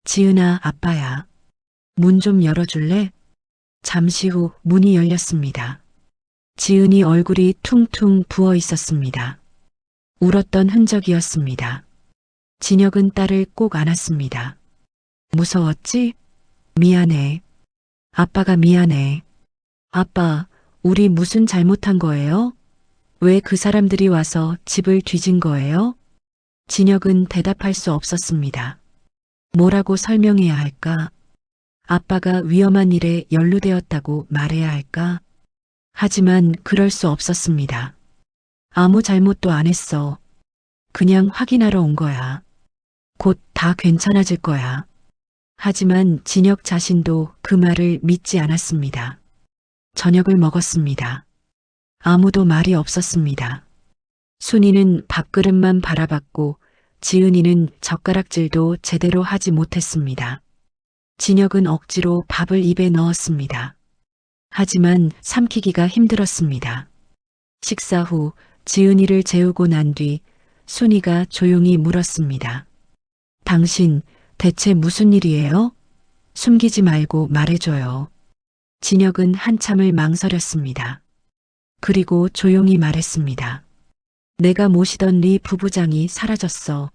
지은아, 아빠야. 문 좀 열어줄래? 잠시 후 문이 열렸습니다. 지은이 얼굴이 퉁퉁 부어 있었습니다. 울었던 흔적이었습니다. 진혁은 딸을 꼭 안았습니다. 무서웠지? 미안해. 아빠가 미안해. 아빠, 우리 무슨 잘못한 거예요? 왜 그 사람들이 와서 집을 뒤진 거예요? 진혁은 대답할 수 없었습니다. 뭐라고 설명해야 할까? 아빠가 위험한 일에 연루되었다고 말해야 할까? 하지만 그럴 수 없었습니다. 아무 잘못도 안 했어. 그냥 확인하러 온 거야. 곧 다 괜찮아질 거야. 하지만 진혁 자신도 그 말을 믿지 않았습니다. 저녁을 먹었습니다. 아무도 말이 없었습니다. 순이는 밥그릇만 바라봤고 지은이는 젓가락질도 제대로 하지 못했습니다. 진혁은 억지로 밥을 입에 넣었습니다. 하지만 삼키기가 힘들었습니다. 식사 후 지은이를 재우고 난 뒤 순이가 조용히 물었습니다. 당신 대체 무슨 일이에요? 숨기지 말고 말해줘요. 진혁은 한참을 망설였습니다. 그리고 조용히 말했습니다. 내가 모시던 리 부부장이 사라졌어.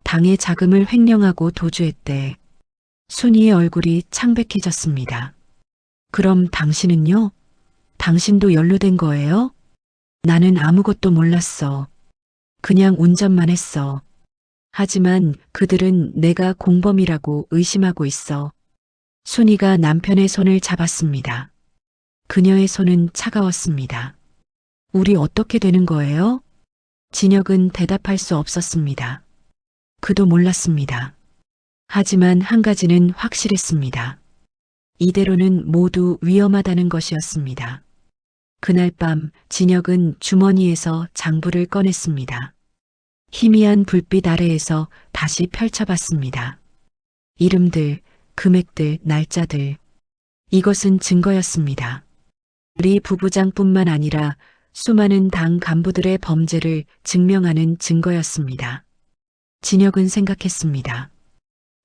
당의 자금을 횡령하고 도주했대. 순이의 얼굴이 창백해졌습니다. 그럼 당신은요? 당신도 연루된 거예요? 나는 아무것도 몰랐어. 그냥 운전만 했어. 하지만 그들은 내가 공범이라고 의심하고 있어. 순이가 남편의 손을 잡았습니다. 그녀의 손은 차가웠습니다. 우리 어떻게 되는 거예요? 진혁은 대답할 수 없었습니다. 그도 몰랐습니다. 하지만 한 가지는 확실했습니다. 이대로는 모두 위험하다는 것이었습니다. 그날 밤 진혁은 주머니에서 장부를 꺼냈습니다. 희미한 불빛 아래에서 다시 펼쳐봤습니다. 이름들, 금액들, 날짜들. 이것은 증거였습니다. 리 부부장뿐만 아니라 수많은 당 간부들의 범죄를 증명하는 증거였습니다. 진혁은 생각했습니다.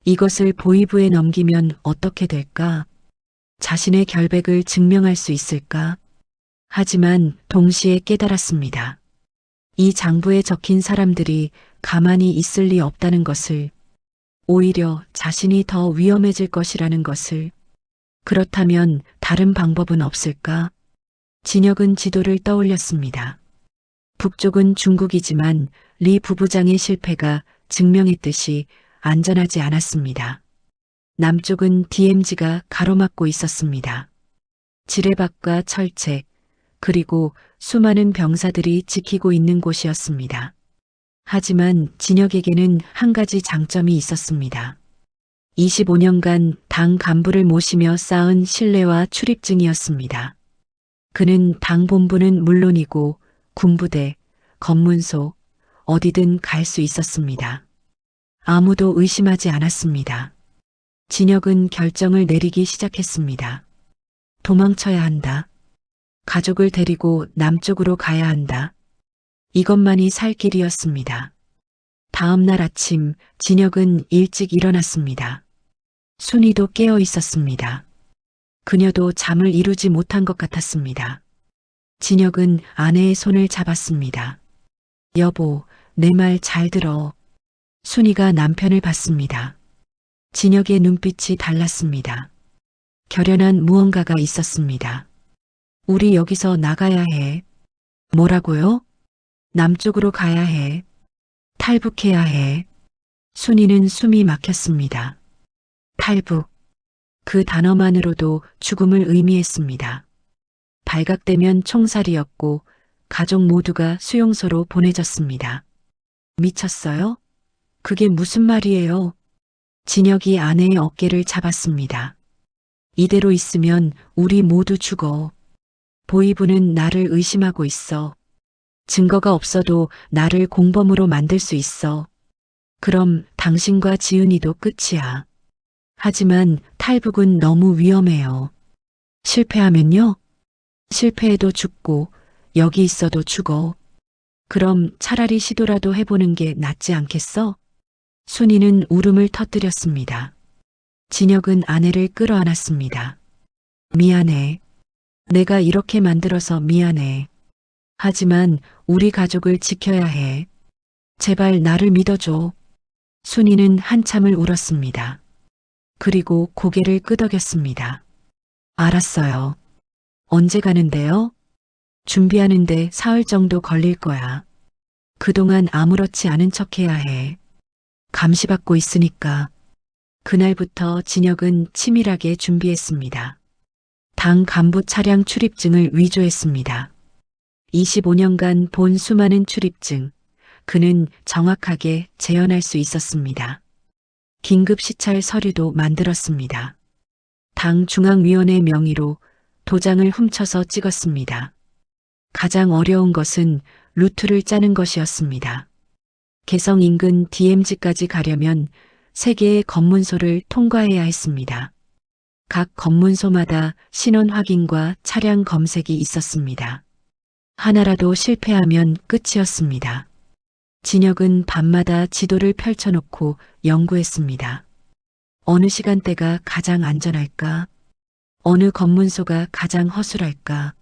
이것을 보이부에 넘기면 어떻게 될까? 자신의 결백을 증명할 수 있을까? 하지만 동시에 깨달았습니다. 이 장부에 적힌 사람들이 가만히 있을 리 없다는 것을, 오히려 자신이 더 위험해질 것이라는 것을. 그렇다면 다른 방법은 없을까? 진혁은 지도를 떠올렸습니다. 북쪽은 중국이지만 리 부부장의 실패가 증명했듯이 안전하지 않았습니다. 남쪽은 DMZ가 가로막고 있었습니다. 지뢰밭과 철책, 그리고 수많은 병사들이 지키고 있는 곳이었습니다. 하지만 진혁에게는 한 가지 장점이 있었습니다. 25년간 당 간부를 모시며 쌓은 신뢰와 출입증이었습니다. 그는 당 본부는 물론이고 군부대, 검문소, 어디든 갈 수 있었습니다. 아무도 의심하지 않았습니다. 진혁은 결정을 내리기 시작했습니다. 도망쳐야 한다. 가족을 데리고 남쪽으로 가야 한다. 이것만이 살 길이었습니다. 다음 날 아침 진혁은 일찍 일어났습니다. 순이도 깨어 있었습니다. 그녀도 잠을 이루지 못한 것 같았습니다. 진혁은 아내의 손을 잡았습니다. 여보, 내 말 잘 들어. 순이가 남편을 봤습니다. 진혁의 눈빛이 달랐습니다. 결연한 무언가가 있었습니다. 우리 여기서 나가야 해. 뭐라고요? 남쪽으로 가야 해. 탈북해야 해. 순이는 숨이 막혔습니다. 탈북. 그 단어만으로도 죽음을 의미했습니다. 발각되면 총살이었고 가족 모두가 수용소로 보내졌습니다. 미쳤어요? 그게 무슨 말이에요? 진혁이 아내의 어깨를 잡았습니다. 이대로 있으면 우리 모두 죽어. 보이부는 나를 의심하고 있어. 증거가 없어도 나를 공범으로 만들 수 있어. 그럼 당신과 지은이도 끝이야. 하지만 탈북은 너무 위험해요. 실패하면요? 실패해도 죽고 여기 있어도 죽어. 그럼 차라리 시도라도 해보는 게 낫지 않겠어? 순이는 울음을 터뜨렸습니다. 진혁은 아내를 끌어안았습니다. 미안해. 내가 이렇게 만들어서 미안해. 하지만 우리 가족을 지켜야 해. 제발 나를 믿어줘. 순이는 한참을 울었습니다. 그리고 고개를 끄덕였습니다. 알았어요. 언제 가는데요? 준비하는데 사흘 정도 걸릴 거야. 그동안 아무렇지 않은 척 해야 해. 감시받고 있으니까. 그날부터 진혁은 치밀하게 준비했습니다. 당 간부 차량 출입증을 위조했습니다. 25년간 본 수많은 출입증, 그는 정확하게 재현할 수 있었습니다. 긴급 시찰 서류도 만들었습니다. 당 중앙위원회 명의로 도장을 훔쳐서 찍었습니다. 가장 어려운 것은 루트를 짜는 것이었습니다. 개성 인근 DMZ까지 가려면 3개의 검문소를 통과해야 했습니다. 각 검문소마다 신원 확인과 차량 검색이 있었습니다. 하나라도 실패하면 끝이었습니다. 진혁은 밤마다 지도를 펼쳐놓고 연구했습니다. 어느 시간대가 가장 안전할까? 어느 검문소가 가장 허술할까?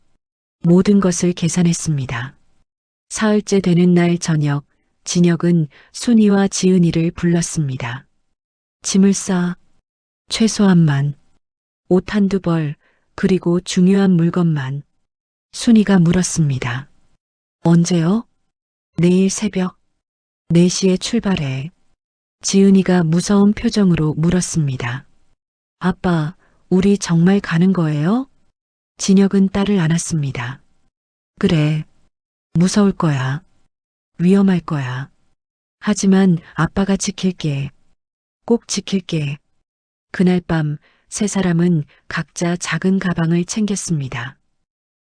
모든 것을 계산했습니다. 사흘째 되는 날 저녁, 진혁은 순이와 지은이를 불렀습니다. 짐을 싸. 최소한만. 옷 한두 벌, 그리고 중요한 물건만. 순이가 물었습니다. 언제요? 내일 새벽 4시에 출발해. 지은이가 무서운 표정으로 물었습니다. 아빠, 우리 정말 가는 거예요? 진혁은 딸을 안았습니다. 그래. 무서울 거야. 위험할 거야. 하지만 아빠가 지킬게. 꼭 지킬게. 그날 밤 3사람은 각자 작은 가방을 챙겼습니다.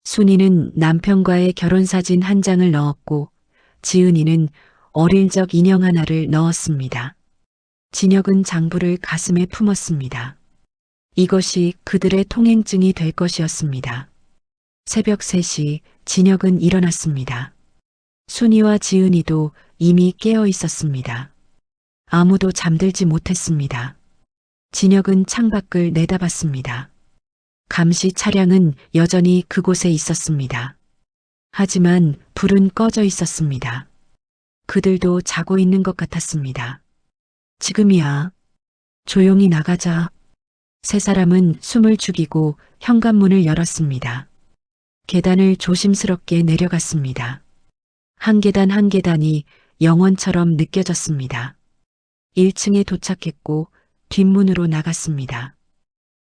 순이는 남편과의 결혼사진 한 장을 넣었고 지은이는 어릴 적 인형 하나를 넣었습니다. 진혁은 장부를 가슴에 품었습니다. 이것이 그들의 통행증이 될 것이었습니다. 새벽 3시 진혁은 일어났습니다. 순이와 지은이도 이미 깨어 있었습니다. 아무도 잠들지 못했습니다. 진혁은 창밖을 내다봤습니다. 감시 차량은 여전히 그곳에 있었습니다. 하지만 불은 꺼져 있었습니다. 그들도 자고 있는 것 같았습니다. 지금이야. 조용히 나가자. 세 사람은 숨을 죽이고 현관문을 열었습니다. 계단을 조심스럽게 내려갔습니다. 한 계단 한 계단이 영원처럼 느껴졌습니다. 1층에 도착했고 뒷문으로 나갔습니다.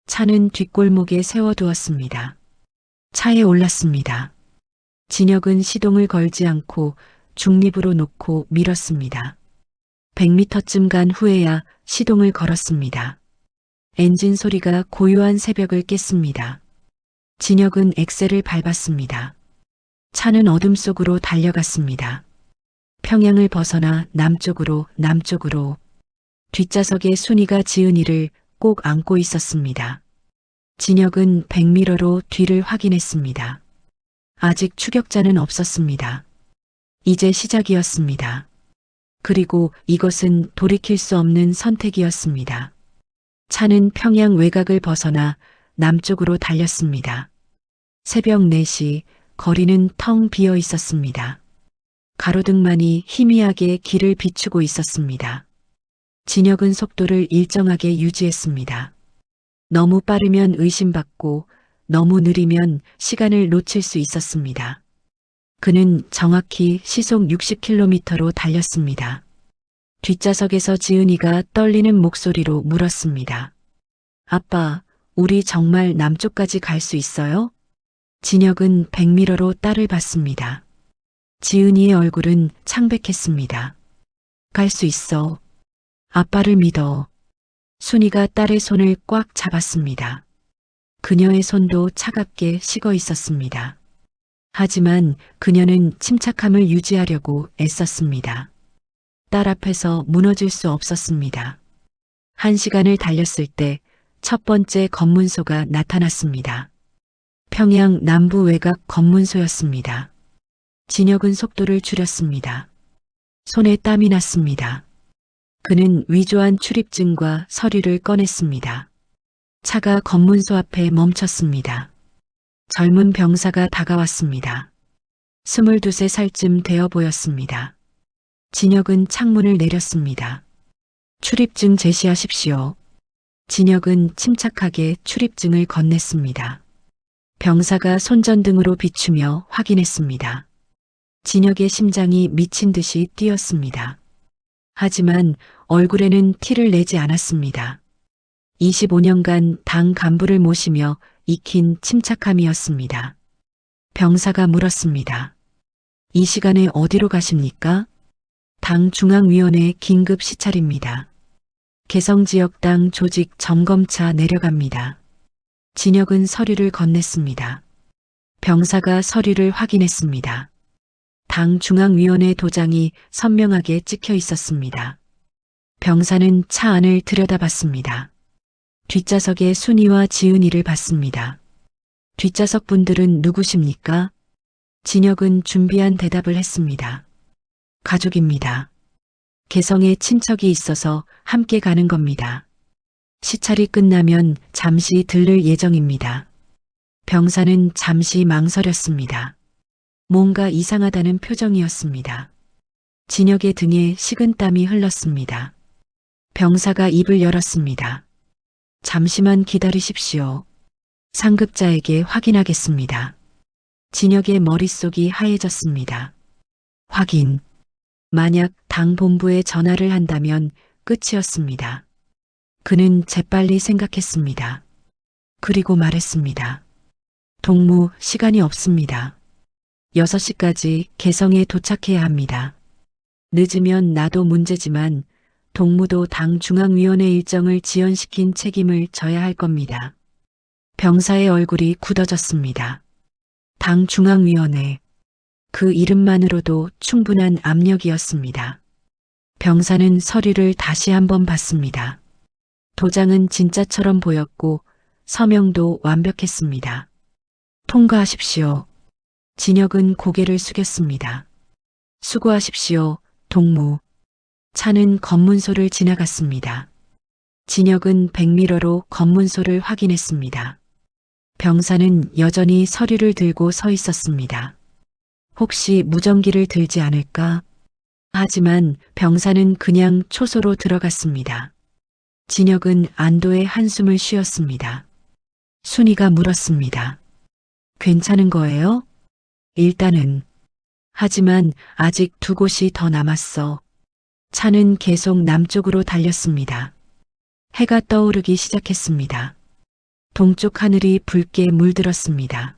차는 뒷골목에 세워두었습니다. 차에 올랐습니다. 진혁은 시동을 걸지 않고 중립으로 놓고 밀었습니다. 100m쯤 간 후에야 시동을 걸었습니다. 엔진 소리가 고요한 새벽을 깼습니다. 진혁은 엑셀을 밟았습니다. 차는 어둠 속으로 달려갔습니다. 평양을 벗어나 남쪽으로. 뒷좌석에 순이가 지은이를 꼭 안고 있었습니다. 진혁은 백미러로 뒤를 확인했습니다. 아직 추격자는 없었습니다. 이제 시작이었습니다. 그리고 이것은 돌이킬 수 없는 선택이었습니다. 차는 평양 외곽을 벗어나 남쪽으로 달렸습니다. 새벽 4시 거리는 텅 비어 있었습니다. 가로등만이 희미하게 길을 비추고 있었습니다. 진혁은 속도를 일정하게 유지했습니다. 너무 빠르면 의심받고 너무 느리면 시간을 놓칠 수 있었습니다. 그는 정확히 시속 60km로 달렸습니다. 뒷좌석에서 지은이가 떨리는 목소리로 물었습니다. 아빠, 우리 정말 남쪽까지 갈 수 있어요? 진혁은 백미러로 딸을 봤습니다. 지은이의 얼굴은 창백했습니다. 갈 수 있어. 아빠를 믿어. 순이가 딸의 손을 꽉 잡았습니다. 그녀의 손도 차갑게 식어 있었습니다. 하지만 그녀는 침착함을 유지하려고 애썼습니다. 딸 앞에서 무너질 수 없었습니다. 1시간을 달렸을 때 첫 번째 검문소가 나타났습니다. 평양 남부 외곽 검문소였습니다. 진혁은 속도를 줄였습니다. 손에 땀이 났습니다. 그는 위조한 출입증과 서류를 꺼냈습니다. 차가 검문소 앞에 멈췄습니다. 젊은 병사가 다가왔습니다. 22살쯤 되어 보였습니다. 진혁은 창문을 내렸습니다. 출입증 제시하십시오. 진혁은 침착하게 출입증을 건넸습니다. 병사가 손전등으로 비추며 확인했습니다. 진혁의 심장이 미친 듯이 뛰었습니다. 하지만 얼굴에는 티를 내지 않았습니다. 25년간 당 간부를 모시며 익힌 침착함이었습니다. 병사가 물었습니다. 이 시간에 어디로 가십니까? 당 중앙위원회 긴급 시찰입니다. 개성지역당 조직 점검차 내려갑니다. 진혁은 서류를 건넸습니다. 병사가 서류를 확인했습니다. 당 중앙위원회 도장이 선명하게 찍혀 있었습니다. 병사는 차 안을 들여다봤습니다. 뒷좌석에 순이와 지은이를 봤습니다. 뒷좌석 분들은 누구십니까? 진혁은 준비한 대답을 했습니다. 가족입니다. 개성에 친척이 있어서 함께 가는 겁니다. 시찰이 끝나면 잠시 들를 예정입니다. 병사는 잠시 망설였습니다. 뭔가 이상하다는 표정이었습니다. 진혁의 등에 식은땀이 흘렀습니다. 병사가 입을 열었습니다. 잠시만 기다리십시오. 상급자에게 확인하겠습니다. 진혁의 머릿속이 하얘졌습니다. 확인. 만약 당 본부에 전화를 한다면 끝이었습니다. 그는 재빨리 생각했습니다. 그리고 말했습니다. 동무, 시간이 없습니다. 6시까지 개성에 도착해야 합니다. 늦으면 나도 문제지만 동무도 당 중앙위원회 일정을 지연시킨 책임을 져야 할 겁니다. 병사의 얼굴이 굳어졌습니다. 당 중앙위원회. 그 이름만으로도 충분한 압력이었습니다. 병사는 서류를 다시 한번 봤습니다. 도장은 진짜처럼 보였고 서명도 완벽했습니다. 통과하십시오. 진혁은 고개를 숙였습니다. 수고하십시오, 동무. 차는 검문소를 지나갔습니다. 진혁은 백미러로 검문소를 확인했습니다. 병사는 여전히 서류를 들고 서 있었습니다. 혹시 무전기를 들지 않을까? 하지만 병사는 그냥 초소로 들어갔습니다. 진혁은 안도의 한숨을 쉬었습니다. 순이가 물었습니다. 괜찮은 거예요? 일단은. 하지만 아직 두 곳이 더 남았어. 차는 계속 남쪽으로 달렸습니다. 해가 떠오르기 시작했습니다. 동쪽 하늘이 붉게 물들었습니다.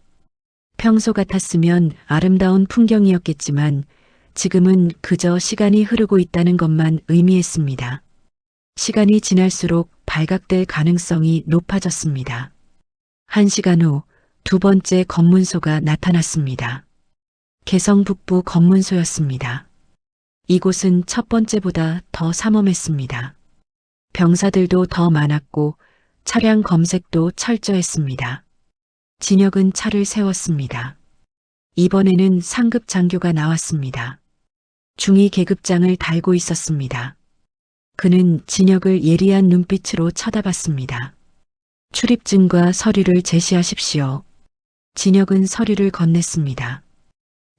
평소 같았으면 아름다운 풍경이었겠지만 지금은 그저 시간이 흐르고 있다는 것만 의미했습니다. 시간이 지날수록 발각될 가능성이 높아졌습니다. 1시간 후 두 번째 검문소가 나타났습니다. 개성 북부 검문소였습니다. 이곳은 첫 번째보다 더 삼엄했습니다. 병사들도 더 많았고 차량 검색도 철저했습니다. 진혁은 차를 세웠습니다. 이번에는 상급 장교가 나왔습니다. 중위 계급장을 달고 있었습니다. 그는 진혁을 예리한 눈빛으로 쳐다봤습니다. 출입증과 서류를 제시하십시오. 진혁은 서류를 건넸습니다.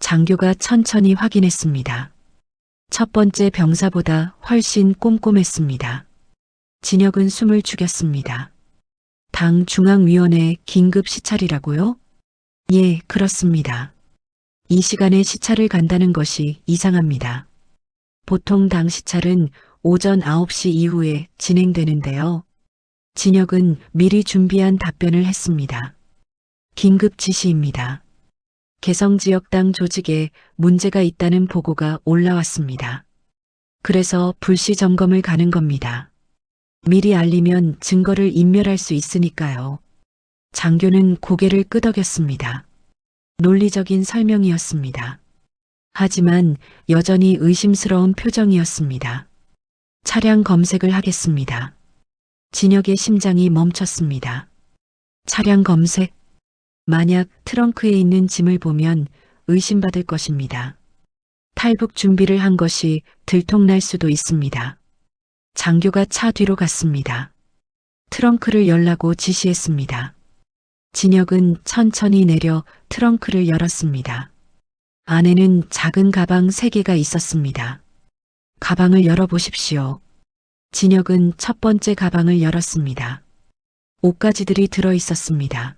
장교가 천천히 확인했습니다. 첫 번째 병사보다 훨씬 꼼꼼했습니다. 진혁은 숨을 죽였습니다. 당 중앙위원회 긴급 시찰이라고요? 예, 그렇습니다. 이 시간에 시찰을 간다는 것이 이상합니다. 보통 당 시찰은 오전 9시 이후에 진행되는데요. 진혁은 미리 준비한 답변을 했습니다. 긴급 지시입니다. 개성지역당 조직에 문제가 있다는 보고가 올라왔습니다. 그래서 불시 점검을 가는 겁니다. 미리 알리면 증거를 인멸할 수 있으니까요. 장교는 고개를 끄덕였습니다. 논리적인 설명이었습니다. 하지만 여전히 의심스러운 표정이었습니다. 차량 검색을 하겠습니다. 진혁의 심장이 멈췄습니다. 차량 검색? 만약 트렁크에 있는 짐을 보면 의심받을 것입니다. 탈북 준비를 한 것이 들통날 수도 있습니다. 장교가 차 뒤로 갔습니다. 트렁크를 열라고 지시했습니다. 진혁은 천천히 내려 트렁크를 열었습니다. 안에는 작은 가방 3개가 있었습니다. 가방을 열어보십시오. 진혁은 첫 번째 가방을 열었습니다. 옷가지들이 들어 있었습니다.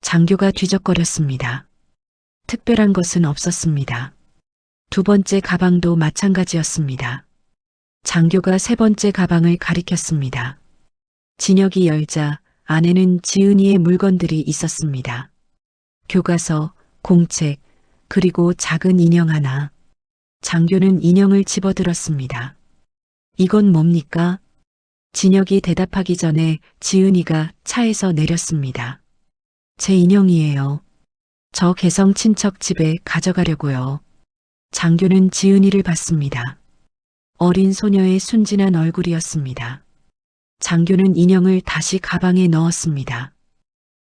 장교가 뒤적거렸습니다. 특별한 것은 없었습니다. 두 번째 가방도 마찬가지였습니다. 장교가 세 번째 가방을 가리켰습니다. 진혁이 열자 안에는 지은이의 물건들이 있었습니다. 교과서, 공책, 그리고 작은 인형 하나. 장교는 인형을 집어들었습니다. 이건 뭡니까? 진혁이 대답하기 전에 지은이가 차에서 내렸습니다. 제 인형이에요. 저 개성 친척 집에 가져가려고요. 장교는 지은이를 봤습니다. 어린 소녀의 순진한 얼굴이었습니다. 장교는 인형을 다시 가방에 넣었습니다.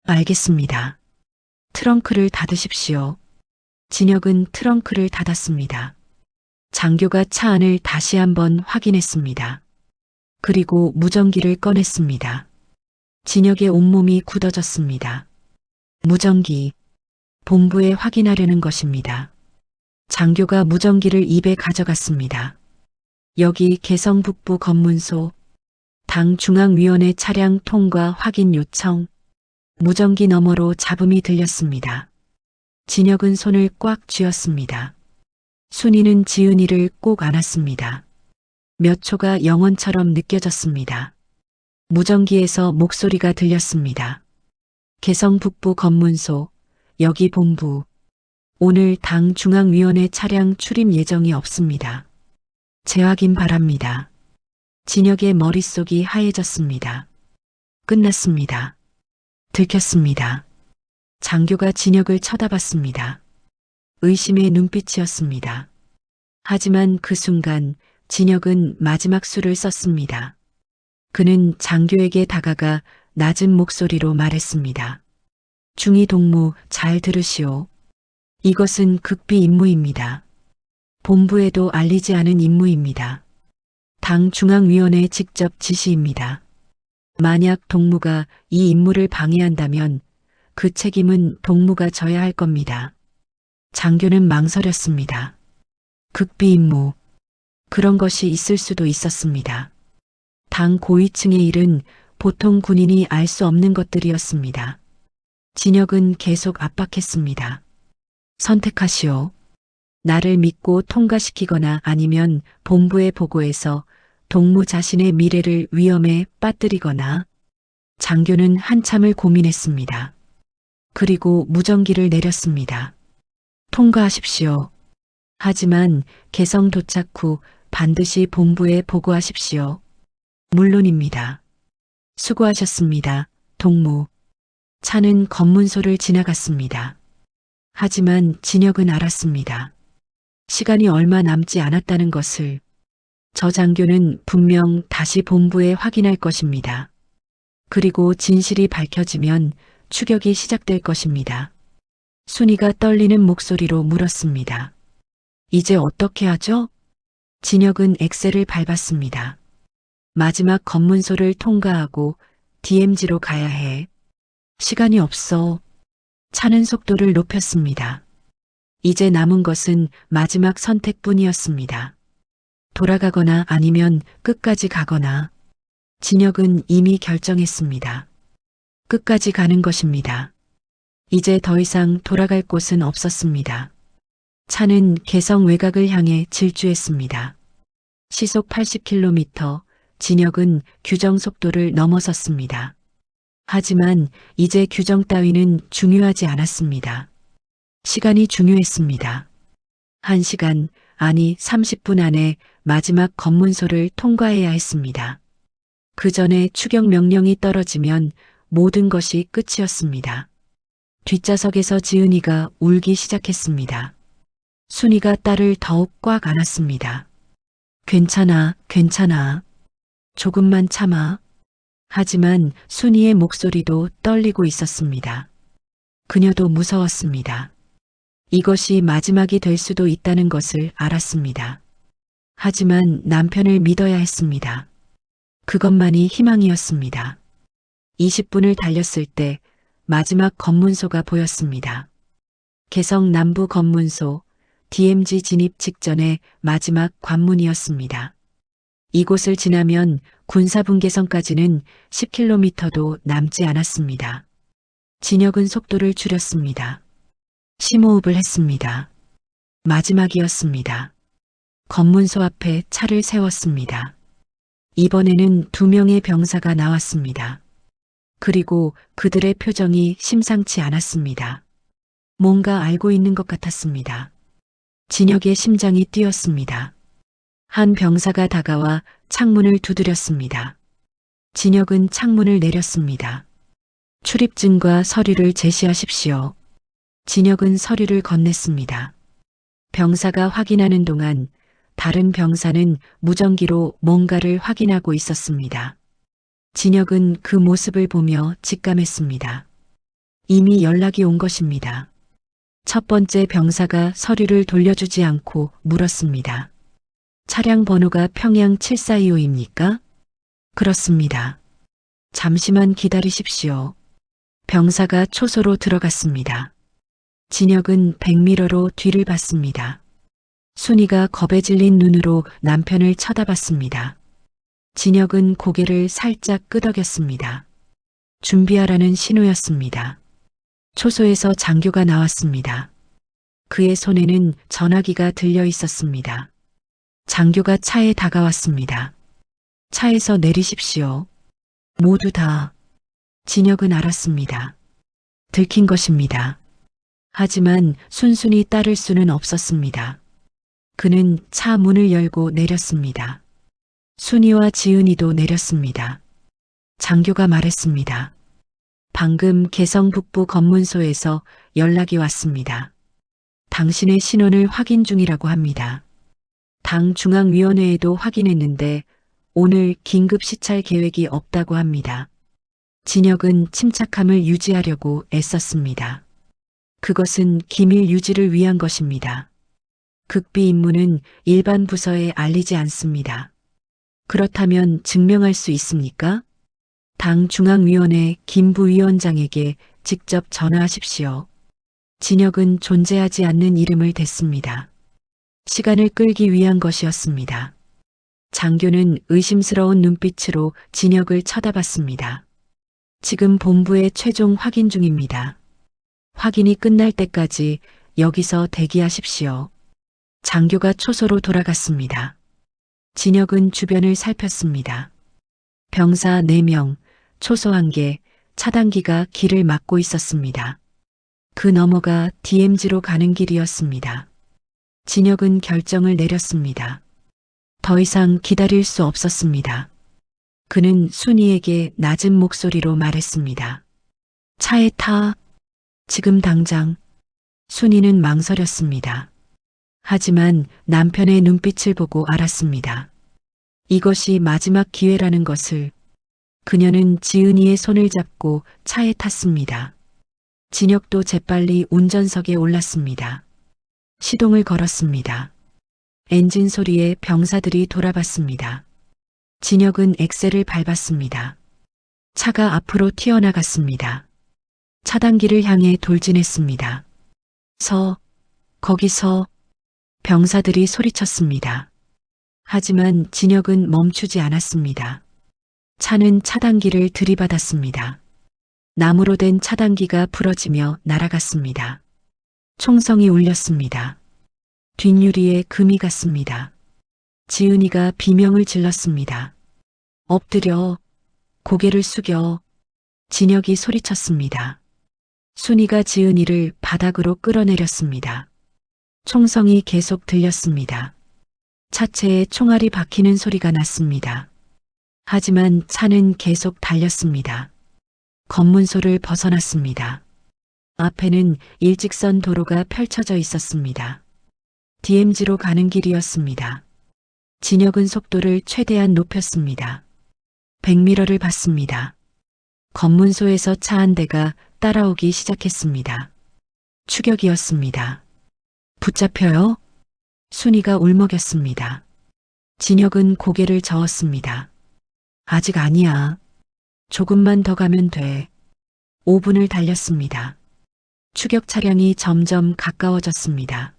알겠습니다. 트렁크를 닫으십시오. 진혁은 트렁크를 닫았습니다. 장교가 차 안을 다시 한번 확인했습니다. 그리고 무전기를 꺼냈습니다. 진혁의 온몸이 굳어졌습니다. 무전기, 본부에 확인하려는 것입니다. 장교가 무전기를 입에 가져갔습니다. 여기 개성 북부 검문소, 당 중앙위원회 차량 통과 확인 요청. 무전기 너머로 잡음이 들렸습니다. 진혁은 손을 꽉 쥐었습니다. 순이는 지은이를 꼭 안았습니다. 몇 초가 영원처럼 느껴졌습니다. 무전기에서 목소리가 들렸습니다. 개성 북부 검문소, 여기 본부. 오늘 당 중앙위원회 차량 출입 예정이 없습니다. 재확인 바랍니다. 진혁의 머릿속이 하얘졌습니다. 끝났습니다. 들켰습니다. 장교가 진혁을 쳐다봤습니다. 의심의 눈빛이었습니다. 하지만 그 순간 진혁은 마지막 수를 썼습니다. 그는 장교에게 다가가 낮은 목소리로 말했습니다. 중위 동무 잘 들으시오. 이것은 극비 임무입니다. 본부에도 알리지 않은 임무입니다. 당 중앙위원회 직접 지시입니다. 만약 동무가 이 임무를 방해한다면 그 책임은 동무가 져야 할 겁니다. 장교는 망설였습니다. 극비임무. 그런 것이 있을 수도 있었습니다. 당 고위층의 일은 보통 군인이 알 수 없는 것들이었습니다. 진혁은 계속 압박했습니다. 선택하시오. 나를 믿고 통과시키거나 아니면 본부에 보고해서 동무 자신의 미래를 위험에 빠뜨리거나. 장교는 한참을 고민했습니다. 그리고 무전기를 내렸습니다. 통과하십시오. 하지만 개성 도착 후 반드시 본부에 보고하십시오. 물론입니다. 수고하셨습니다, 동무. 차는 검문소를 지나갔습니다. 하지만 진혁은 알았습니다. 시간이 얼마 남지 않았다는 것을. 저 장교는 분명 다시 본부에 확인할 것입니다. 그리고 진실이 밝혀지면 추격이 시작될 것입니다. 순이가 떨리는 목소리로 물었습니다. 이제 어떻게 하죠? 진혁은 엑셀을 밟았습니다. 마지막 검문소를 통과하고 DMZ로 가야 해. 시간이 없어. 차는 속도를 높였습니다. 이제 남은 것은 마지막 선택뿐이었습니다. 돌아가거나 아니면 끝까지 가거나. 진혁은 이미 결정했습니다. 끝까지 가는 것입니다. 이제 더 이상 돌아갈 곳은 없었습니다. 차는 개성 외곽을 향해 질주했습니다. 시속 80km, 진혁은 규정 속도를 넘어섰습니다. 하지만 이제 규정 따위는 중요하지 않았습니다. 시간이 중요했습니다. 1시간, 아니 30분 안에 마지막 검문소를 통과해야 했습니다. 그 전에 추격 명령이 떨어지면 모든 것이 끝이었습니다. 뒷좌석에서 지은이가 울기 시작했습니다. 순이가 딸을 더욱 꽉 안았습니다. 괜찮아, 괜찮아. 조금만 참아. 하지만 순이의 목소리도 떨리고 있었습니다. 그녀도 무서웠습니다. 이것이 마지막이 될 수도 있다는 것을 알았습니다. 하지만 남편을 믿어야 했습니다. 그것만이 희망이었습니다. 20분을 달렸을 때 마지막 검문소가 보였습니다. 개성 남부 검문소, DMZ 진입 직전의 마지막 관문이었습니다. 이곳을 지나면 군사분계선까지는 10km도 남지 않았습니다. 진혁은 속도를 줄였습니다. 심호흡을 했습니다. 마지막이었습니다. 검문소 앞에 차를 세웠습니다. 이번에는 2명의 병사가 나왔습니다. 그리고 그들의 표정이 심상치 않았습니다. 뭔가 알고 있는 것 같았습니다. 진혁의 심장이 뛰었습니다. 한 병사가 다가와 창문을 두드렸습니다. 진혁은 창문을 내렸습니다. 출입증과 서류를 제시하십시오. 진혁은 서류를 건넸습니다. 병사가 확인하는 동안 다른 병사는 무전기로 뭔가를 확인하고 있었습니다. 진혁은 그 모습을 보며 직감했습니다. 이미 연락이 온 것입니다. 첫 번째 병사가 서류를 돌려주지 않고 물었습니다. 차량 번호가 평양 7425입니까? 그렇습니다. 잠시만 기다리십시오. 병사가 초소로 들어갔습니다. 진혁은 백미러로 뒤를 봤습니다. 순이가 겁에 질린 눈으로 남편을 쳐다봤습니다. 진혁은 고개를 살짝 끄덕였습니다. 준비하라는 신호였습니다. 초소에서 장교가 나왔습니다. 그의 손에는 전화기가 들려 있었습니다. 장교가 차에 다가왔습니다. 차에서 내리십시오. 모두 다. 진혁은 알았습니다. 들킨 것입니다. 하지만 순순히 따를 수는 없었습니다. 그는 차 문을 열고 내렸습니다. 순이와 지은이도 내렸습니다. 장교가 말했습니다. 방금 개성 북부 검문소에서 연락이 왔습니다. 당신의 신원을 확인 중이라고 합니다. 당 중앙위원회에도 확인했는데 오늘 긴급 시찰 계획이 없다고 합니다. 진혁은 침착함을 유지하려고 애썼습니다. 그것은 기밀 유지를 위한 것입니다. 극비 임무는 일반 부서에 알리지 않습니다. 그렇다면 증명할 수 있습니까? 당 중앙위원회 김 부위원장에게 직접 전화하십시오. 진혁은 존재하지 않는 이름을 댔습니다. 시간을 끌기 위한 것이었습니다. 장교는 의심스러운 눈빛으로 진혁을 쳐다봤습니다. 지금 본부에 최종 확인 중입니다. 확인이 끝날 때까지 여기서 대기하십시오. 장교가 초소로 돌아갔습니다. 진혁은 주변을 살폈습니다. 병사 4명, 초소 1개, 차단기가 길을 막고 있었습니다. 그 너머가 DMZ로 가는 길이었습니다. 진혁은 결정을 내렸습니다. 더 이상 기다릴 수 없었습니다. 그는 순이에게 낮은 목소리로 말했습니다. 차에 타. 지금 당장. 순이는 망설였습니다. 하지만 남편의 눈빛을 보고 알았습니다. 이것이 마지막 기회라는 것을. 그녀는 지은이의 손을 잡고 차에 탔습니다. 진혁도 재빨리 운전석에 올랐습니다. 시동을 걸었습니다. 엔진 소리에 병사들이 돌아봤습니다. 진혁은 엑셀을 밟았습니다. 차가 앞으로 튀어나갔습니다. 차단기를 향해 돌진했습니다. 거기서 병사들이 소리쳤습니다. 하지만 진혁은 멈추지 않았습니다. 차는 차단기를 들이받았습니다. 나무로 된 차단기가 부러지며 날아갔습니다. 총성이 울렸습니다. 뒷유리에 금이 갔습니다. 지은이가 비명을 질렀습니다. 엎드려, 고개를 숙여. 진혁이 소리쳤습니다. 순이가 지은이를 바닥으로 끌어내렸습니다. 총성이 계속 들렸습니다. 차체에 총알이 박히는 소리가 났습니다. 하지만 차는 계속 달렸습니다. 검문소를 벗어났습니다. 앞에는 일직선 도로가 펼쳐져 있었습니다. DMZ로 가는 길이었습니다. 진혁은 속도를 최대한 높였습니다. 백미러를 봤습니다. 검문소에서 차 한 대가 따라오기 시작했습니다. 추격이었습니다. 붙잡혀요? 순이가 울먹였습니다. 진혁은 고개를 저었습니다. 아직 아니야. 조금만 더 가면 돼. 5분을 달렸습니다. 추격 차량이 점점 가까워졌습니다.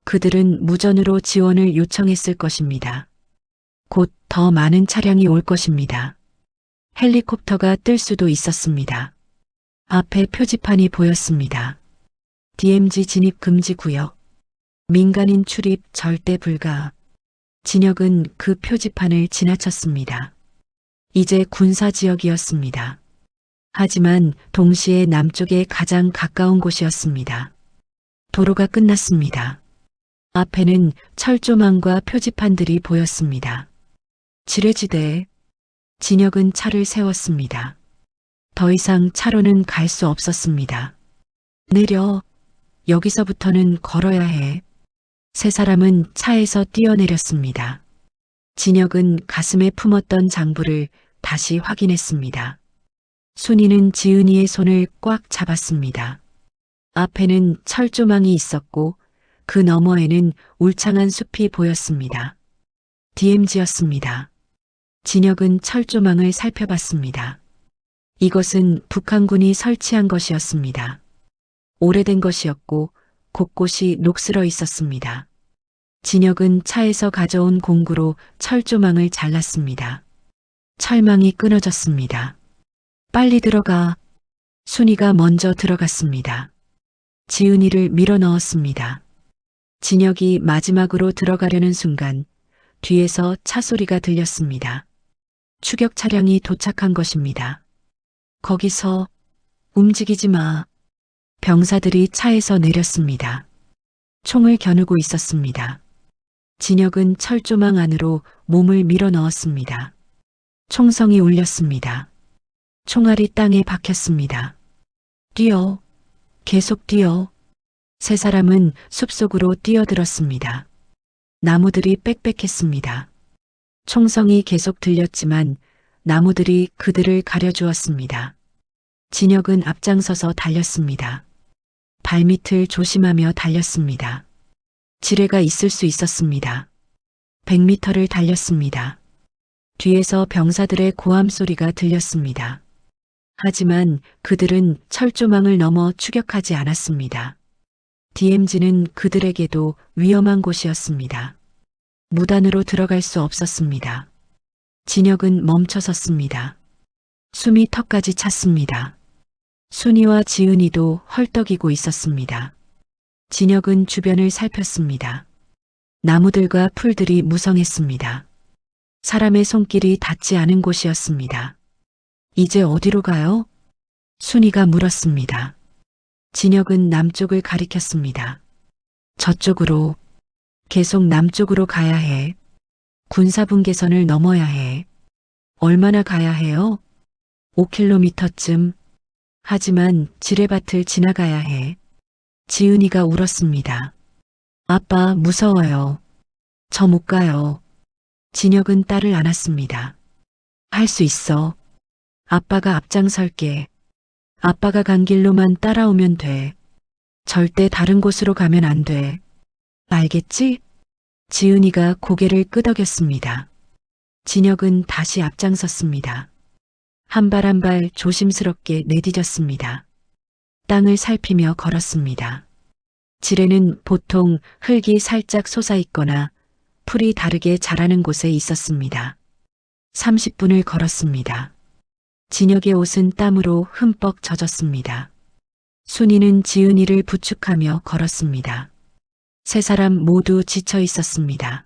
그들은 무전으로 지원을 요청했을 것입니다. 곧 더 많은 차량이 올 것입니다. 헬리콥터가 뜰 수도 있었습니다. 앞에 표지판이 보였습니다. DMZ 진입 금지 구역. 민간인 출입 절대 불가. 진혁은 그 표지판을 지나쳤습니다. 이제 군사지역이었습니다. 하지만 동시에 남쪽에 가장 가까운 곳이었습니다. 도로가 끝났습니다. 앞에는 철조망과 표지판들이 보였습니다. 지뢰지대. 진혁은 차를 세웠습니다. 더 이상 차로는 갈 수 없었습니다. 내려. 여기서부터는 걸어야 해. 세 사람은 차에서 뛰어내렸습니다. 진혁은 가슴에 품었던 장부를 다시 확인했습니다. 순이는 지은이의 손을 꽉 잡았습니다. 앞에는 철조망이 있었고 그 너머에는 울창한 숲이 보였습니다. DMZ였습니다. 진혁은 철조망을 살펴봤습니다. 이것은 북한군이 설치한 것이었습니다. 오래된 것이었고 곳곳이 녹슬어 있었습니다. 진혁은 차에서 가져온 공구로 철조망을 잘랐습니다. 철망이 끊어졌습니다. 빨리 들어가. 순이가 먼저 들어갔습니다. 지은이를 밀어 넣었습니다. 진혁이 마지막으로 들어가려는 순간 뒤에서 차 소리가 들렸습니다. 추격 차량이 도착한 것입니다. 거기서 움직이지 마. 병사들이 차에서 내렸습니다. 총을 겨누고 있었습니다. 진혁은 철조망 안으로 몸을 밀어 넣었습니다. 총성이 울렸습니다. 총알이 땅에 박혔습니다. 뛰어. 계속 뛰어. 세 사람은 숲속으로 뛰어들었습니다. 나무들이 빽빽했습니다. 총성이 계속 들렸지만 나무들이 그들을 가려주었습니다. 진혁은 앞장서서 달렸습니다. 발밑을 조심하며 달렸습니다. 지뢰가 있을 수 있었습니다. 100m를 달렸습니다. 뒤에서 병사들의 고함 소리가 들렸습니다. 하지만 그들은 철조망을 넘어 추격하지 않았습니다. DMZ는 그들에게도 위험한 곳이었습니다. 무단으로 들어갈 수 없었습니다. 진혁은 멈춰섰습니다. 숨이 턱까지 찼습니다. 순이와 지은이도 헐떡이고 있었습니다. 진혁은 주변을 살폈습니다. 나무들과 풀들이 무성했습니다. 사람의 손길이 닿지 않은 곳이었습니다. 이제 어디로 가요? 순이가 물었습니다. 진혁은 남쪽을 가리켰습니다. 저쪽으로, 계속 남쪽으로 가야 해. 군사분계선을 넘어야 해. 얼마나 가야 해요? 5km쯤. 하지만 지뢰밭을 지나가야 해. 지은이가 울었습니다. 아빠, 무서워요. 저 못 가요. 진혁은 딸을 안았습니다. 할 수 있어. 아빠가 앞장설게. 아빠가 간 길로만 따라오면 돼. 절대 다른 곳으로 가면 안 돼. 알겠지? 지은이가 고개를 끄덕였습니다. 진혁은 다시 앞장섰습니다. 한 발 한 발 조심스럽게 내디뎠습니다. 땅을 살피며 걸었습니다. 지뢰는 보통 흙이 살짝 솟아있거나 풀이 다르게 자라는 곳에 있었습니다. 30분을 걸었습니다. 진혁의 옷은 땀으로 흠뻑 젖었습니다. 순이는 지은이를 부축하며 걸었습니다. 세 사람 모두 지쳐 있었습니다.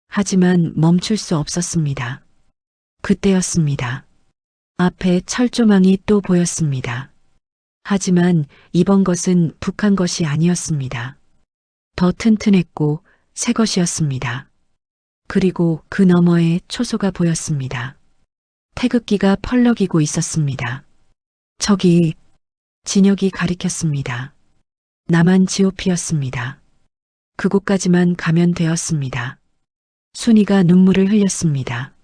하지만 멈출 수 없었습니다. 그때였습니다. 앞에 철조망이 또 보였습니다. 하지만 이번 것은 북한 것이 아니었습니다. 더 튼튼했고 새 것이었습니다. 그리고 그 너머에 초소가 보였습니다. 태극기가 펄럭이고 있었습니다. 저기, 진혁이 가리켰습니다. 남한 GOP였습니다. 그곳까지만 가면 되었습니다. 순이가 눈물을 흘렸습니다.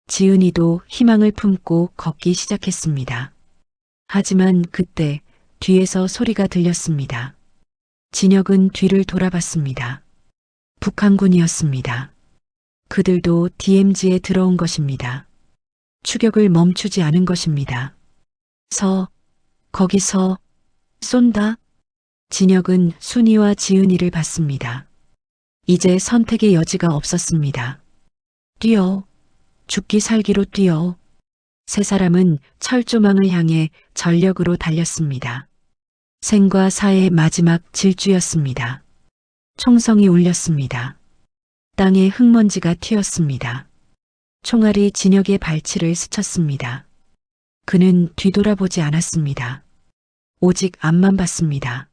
지은이도 희망을 품고 걷기 시작했습니다. 하지만 그때 뒤에서 소리가 들렸습니다. 진혁은 뒤를 돌아봤습니다. 북한군이었습니다. 그들도 DMZ에 들어온 것입니다. 추격을 멈추지 않은 것입니다. 거기서 쏜다. 진혁은 순이와 지은이를 봤습니다. 이제 선택의 여지가 없었습니다. 뛰어. 죽기 살기로 뛰어. 세 사람은 철조망을 향해 전력으로 달렸습니다. 생과 사의 마지막 질주였습니다. 총성이 울렸습니다. 땅에 흙먼지가 튀었습니다. 총알이 진혁의 발치를 스쳤습니다. 그는 뒤돌아보지 않았습니다. 오직 앞만 봤습니다.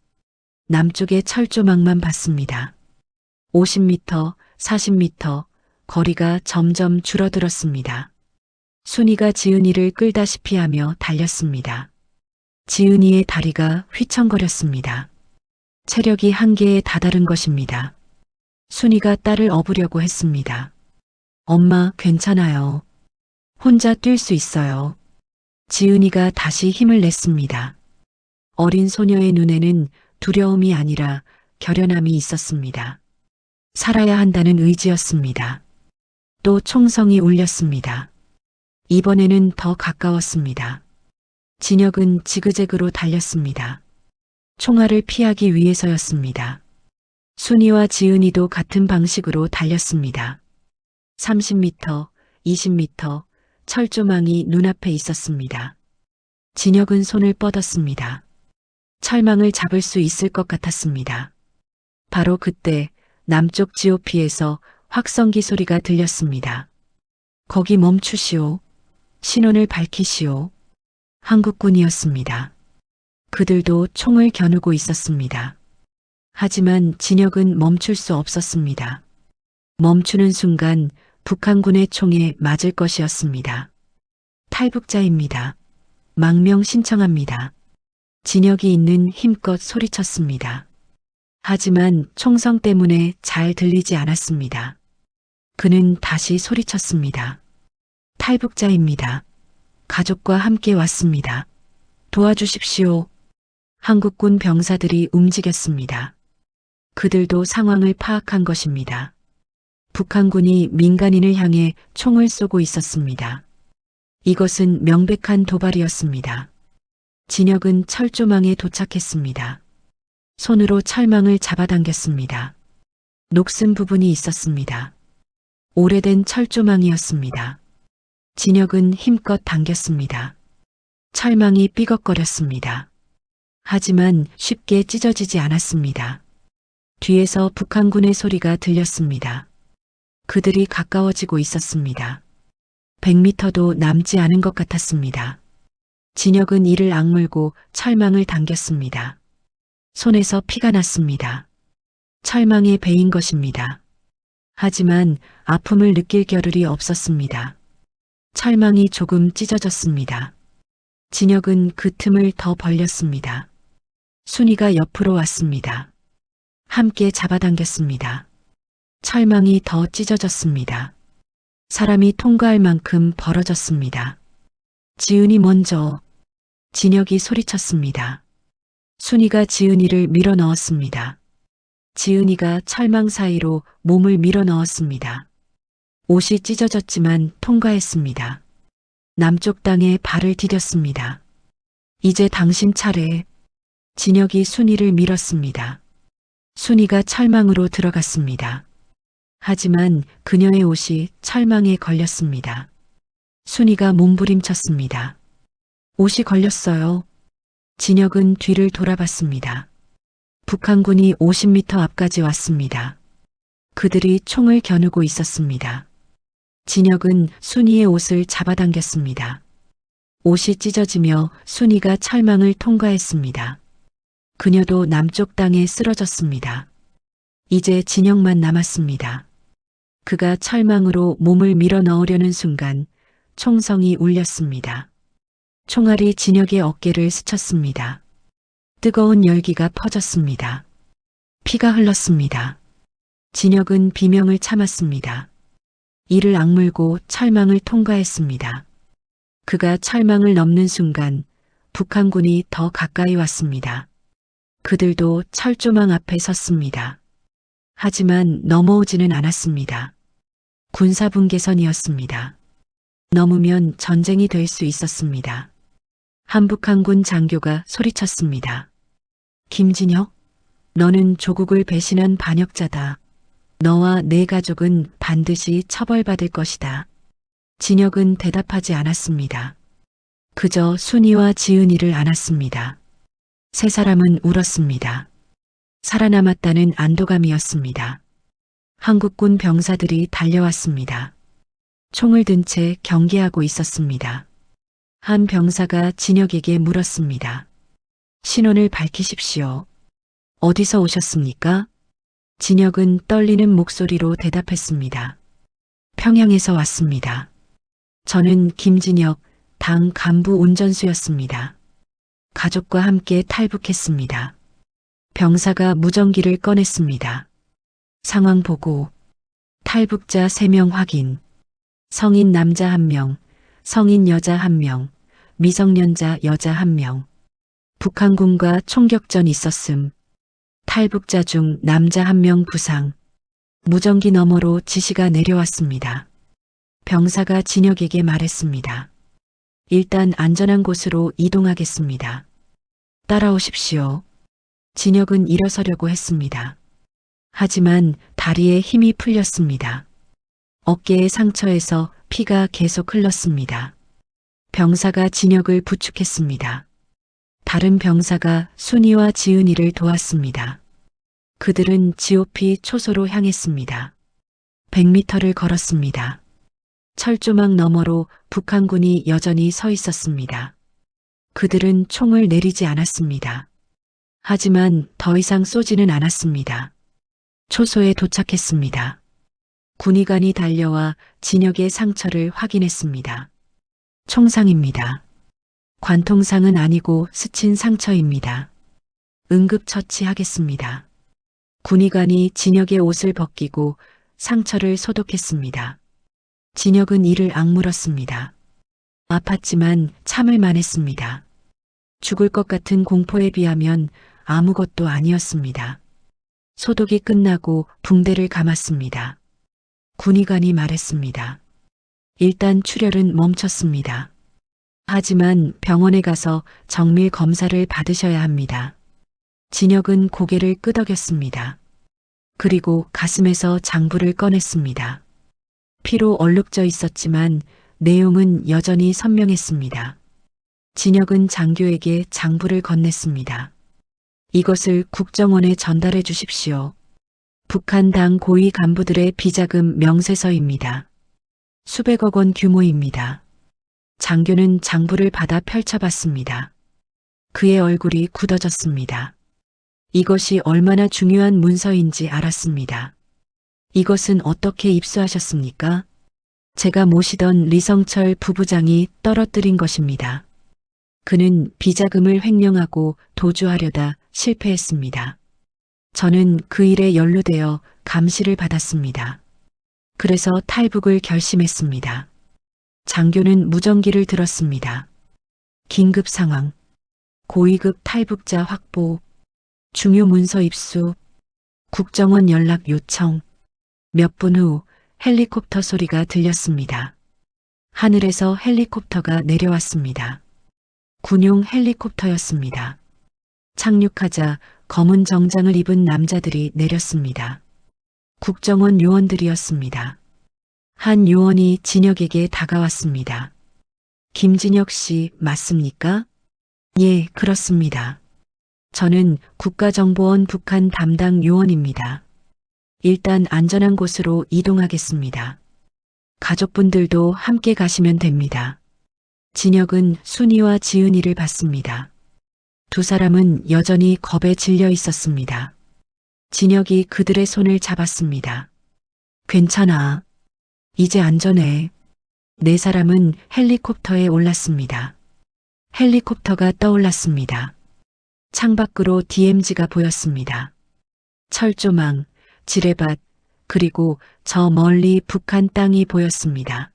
남쪽의 철조망만 봤습니다. 50m, 40m, 거리가 점점 줄어들었습니다. 순이가 지은이를 끌다시피 하며 달렸습니다. 지은이의 다리가 휘청거렸습니다. 체력이 한계에 다다른 것입니다. 순이가 딸을 업으려고 했습니다. 엄마, 괜찮아요. 혼자 뛸 수 있어요. 지은이가 다시 힘을 냈습니다. 어린 소녀의 눈에는 두려움이 아니라 결연함이 있었습니다. 살아야 한다는 의지였습니다. 또 총성이 울렸습니다. 이번에는 더 가까웠습니다. 진혁은 지그재그로 달렸습니다. 총알을 피하기 위해서였습니다. 순이와 지은이도 같은 방식으로 달렸습니다. 30m, 20m, 철조망이 눈앞에 있었습니다. 진혁은 손을 뻗었습니다. 철망을 잡을 수 있을 것 같았습니다. 바로 그때 남쪽 GOP에서 확성기 소리가 들렸습니다. 거기 멈추시오. 신혼을 밝히시오. 한국군이었습니다. 그들도 총을 겨누고 있었습니다. 하지만 진혁은 멈출 수 없었습니다. 멈추는 순간 북한군의 총에 맞을 것이었습니다. 탈북자입니다. 망명 신청합니다. 진혁이 있는 힘껏 소리쳤습니다. 하지만 총성 때문에 잘 들리지 않았습니다. 그는 다시 소리쳤습니다. 탈북자입니다. 가족과 함께 왔습니다. 도와주십시오. 한국군 병사들이 움직였습니다. 그들도 상황을 파악한 것입니다. 북한군이 민간인을 향해 총을 쏘고 있었습니다. 이것은 명백한 도발이었습니다. 진혁은 철조망에 도착했습니다. 손으로 철망을 잡아당겼습니다. 녹슨 부분이 있었습니다. 오래된 철조망이었습니다. 진혁은 힘껏 당겼습니다. 철망이 삐걱거렸습니다. 하지만 쉽게 찢어지지 않았습니다. 뒤에서 북한군의 소리가 들렸습니다. 그들이 가까워지고 있었습니다. 100m도 남지 않은 것 같았습니다. 진혁은 이를 악물고 철망을 당겼습니다. 손에서 피가 났습니다. 철망에 베인 것입니다. 하지만 아픔을 느낄 겨를이 없었습니다. 철망이 조금 찢어졌습니다. 진혁은 그 틈을 더 벌렸습니다. 순이가 옆으로 왔습니다. 함께 잡아당겼습니다. 철망이 더 찢어졌습니다. 사람이 통과할 만큼 벌어졌습니다. 지은이 먼저. 진혁이 소리쳤습니다. 순이가 지은이를 밀어 넣었습니다. 지은이가 철망 사이로 몸을 밀어 넣었습니다. 옷이 찢어졌지만 통과했습니다. 남쪽 땅에 발을 디뎠습니다. 이제 당신 차례. 진혁이 순이를 밀었습니다. 순이가 철망으로 들어갔습니다. 하지만 그녀의 옷이 철망에 걸렸습니다. 순이가 몸부림쳤습니다. 옷이 걸렸어요. 진혁은 뒤를 돌아봤습니다. 북한군이 50m 앞까지 왔습니다. 그들이 총을 겨누고 있었습니다. 진혁은 순이의 옷을 잡아당겼습니다. 옷이 찢어지며 순이가 철망을 통과했습니다. 그녀도 남쪽 땅에 쓰러졌습니다. 이제 진혁만 남았습니다. 그가 철망으로 몸을 밀어 넣으려는 순간 총성이 울렸습니다. 총알이 진혁의 어깨를 스쳤습니다. 뜨거운 열기가 퍼졌습니다. 피가 흘렀습니다. 진혁은 비명을 참았습니다. 이를 악물고 철망을 통과했습니다. 그가 철망을 넘는 순간 북한군이 더 가까이 왔습니다. 그들도 철조망 앞에 섰습니다. 하지만 넘어오지는 않았습니다. 군사분계선이었습니다. 넘으면 전쟁이 될 수 있었습니다. 한북한군 장교가 소리쳤습니다. 김진혁, 너는 조국을 배신한 반역자다. 너와 내 가족은 반드시 처벌받을 것이다. 진혁은 대답하지 않았습니다. 그저 순이와 지은이를 안았습니다. 세 사람은 울었습니다. 살아남았다는 안도감이었습니다. 한국군 병사들이 달려왔습니다. 총을 든 채 경계하고 있었습니다. 한 병사가 진혁에게 물었습니다. 신원을 밝히십시오. 어디서 오셨습니까? 진혁은 떨리는 목소리로 대답했습니다. 평양에서 왔습니다. 저는 김진혁, 당 간부 운전수였습니다. 가족과 함께 탈북했습니다. 병사가 무전기를 꺼냈습니다. 상황 보고, 탈북자 3명 확인, 성인 남자 1명, 성인 여자 1명, 미성년자 여자 1명. 북한군과 총격전 있었음. 탈북자 중 남자 1명 부상. 무전기 너머로 지시가 내려왔습니다. 병사가 진혁에게 말했습니다. 일단 안전한 곳으로 이동하겠습니다. 따라오십시오. 진혁은 일어서려고 했습니다. 하지만 다리에 힘이 풀렸습니다. 어깨의 상처에서 피가 계속 흘렀습니다. 병사가 진혁을 부축했습니다. 다른 병사가 순이와 지은이를 도왔습니다. 그들은 GOP 초소로 향했습니다. 100m를 걸었습니다. 철조망 너머로 북한군이 여전히 서 있었습니다. 그들은 총을 내리지 않았습니다. 하지만 더 이상 쏘지는 않았습니다. 초소에 도착했습니다. 군의관이 달려와 진혁의 상처를 확인했습니다. 총상입니다. 관통상은 아니고 스친 상처입니다. 응급처치하겠습니다. 군의관이 진혁의 옷을 벗기고 상처를 소독했습니다. 진혁은 이를 악물었습니다. 아팠지만 참을 만했습니다. 죽을 것 같은 공포에 비하면 아무것도 아니었습니다. 소독이 끝나고 붕대를 감았습니다. 군의관이 말했습니다. 일단 출혈은 멈췄습니다. 하지만 병원에 가서 정밀 검사를 받으셔야 합니다. 진혁은 고개를 끄덕였습니다. 그리고 가슴에서 장부를 꺼냈습니다. 피로 얼룩져 있었지만 내용은 여전히 선명했습니다. 진혁은 장교에게 장부를 건넸습니다. 이것을 국정원에 전달해 주십시오. 북한 당 고위 간부들의 비자금 명세서입니다. 수백억 원 규모입니다. 장교는 장부를 받아 펼쳐봤습니다. 그의 얼굴이 굳어졌습니다. 이것이 얼마나 중요한 문서인지 알았습니다. 이것은 어떻게 입수하셨습니까? 제가 모시던 리성철 부부장이 떨어뜨린 것입니다. 그는 비자금을 횡령하고 도주하려다 실패했습니다. 저는 그 일에 연루되어 감시를 받았습니다. 그래서 탈북을 결심했습니다. 장교는 무전기를 들었습니다. 긴급 상황, 고위급 탈북자 확보, 중요 문서 입수, 국정원 연락 요청. 몇 분 후 헬리콥터 소리가 들렸습니다. 하늘에서 헬리콥터가 내려왔습니다. 군용 헬리콥터였습니다. 착륙하자 검은 정장을 입은 남자들이 내렸습니다. 국정원 요원들이었습니다. 한 요원이 진혁에게 다가왔습니다. 김진혁 씨 맞습니까? 예, 그렇습니다. 저는 국가정보원 북한 담당 요원입니다. 일단 안전한 곳으로 이동하겠습니다. 가족분들도 함께 가시면 됩니다. 진혁은 순이와 지은이를 봤습니다. 두 사람은 여전히 겁에 질려 있었습니다. 진혁이 그들의 손을 잡았습니다. 괜찮아. 이제 안전해. 네 사람은 헬리콥터에 올랐습니다. 헬리콥터가 떠올랐습니다. 창밖으로 DMZ가 보였습니다. 철조망, 지뢰밭, 그리고 저 멀리 북한 땅이 보였습니다.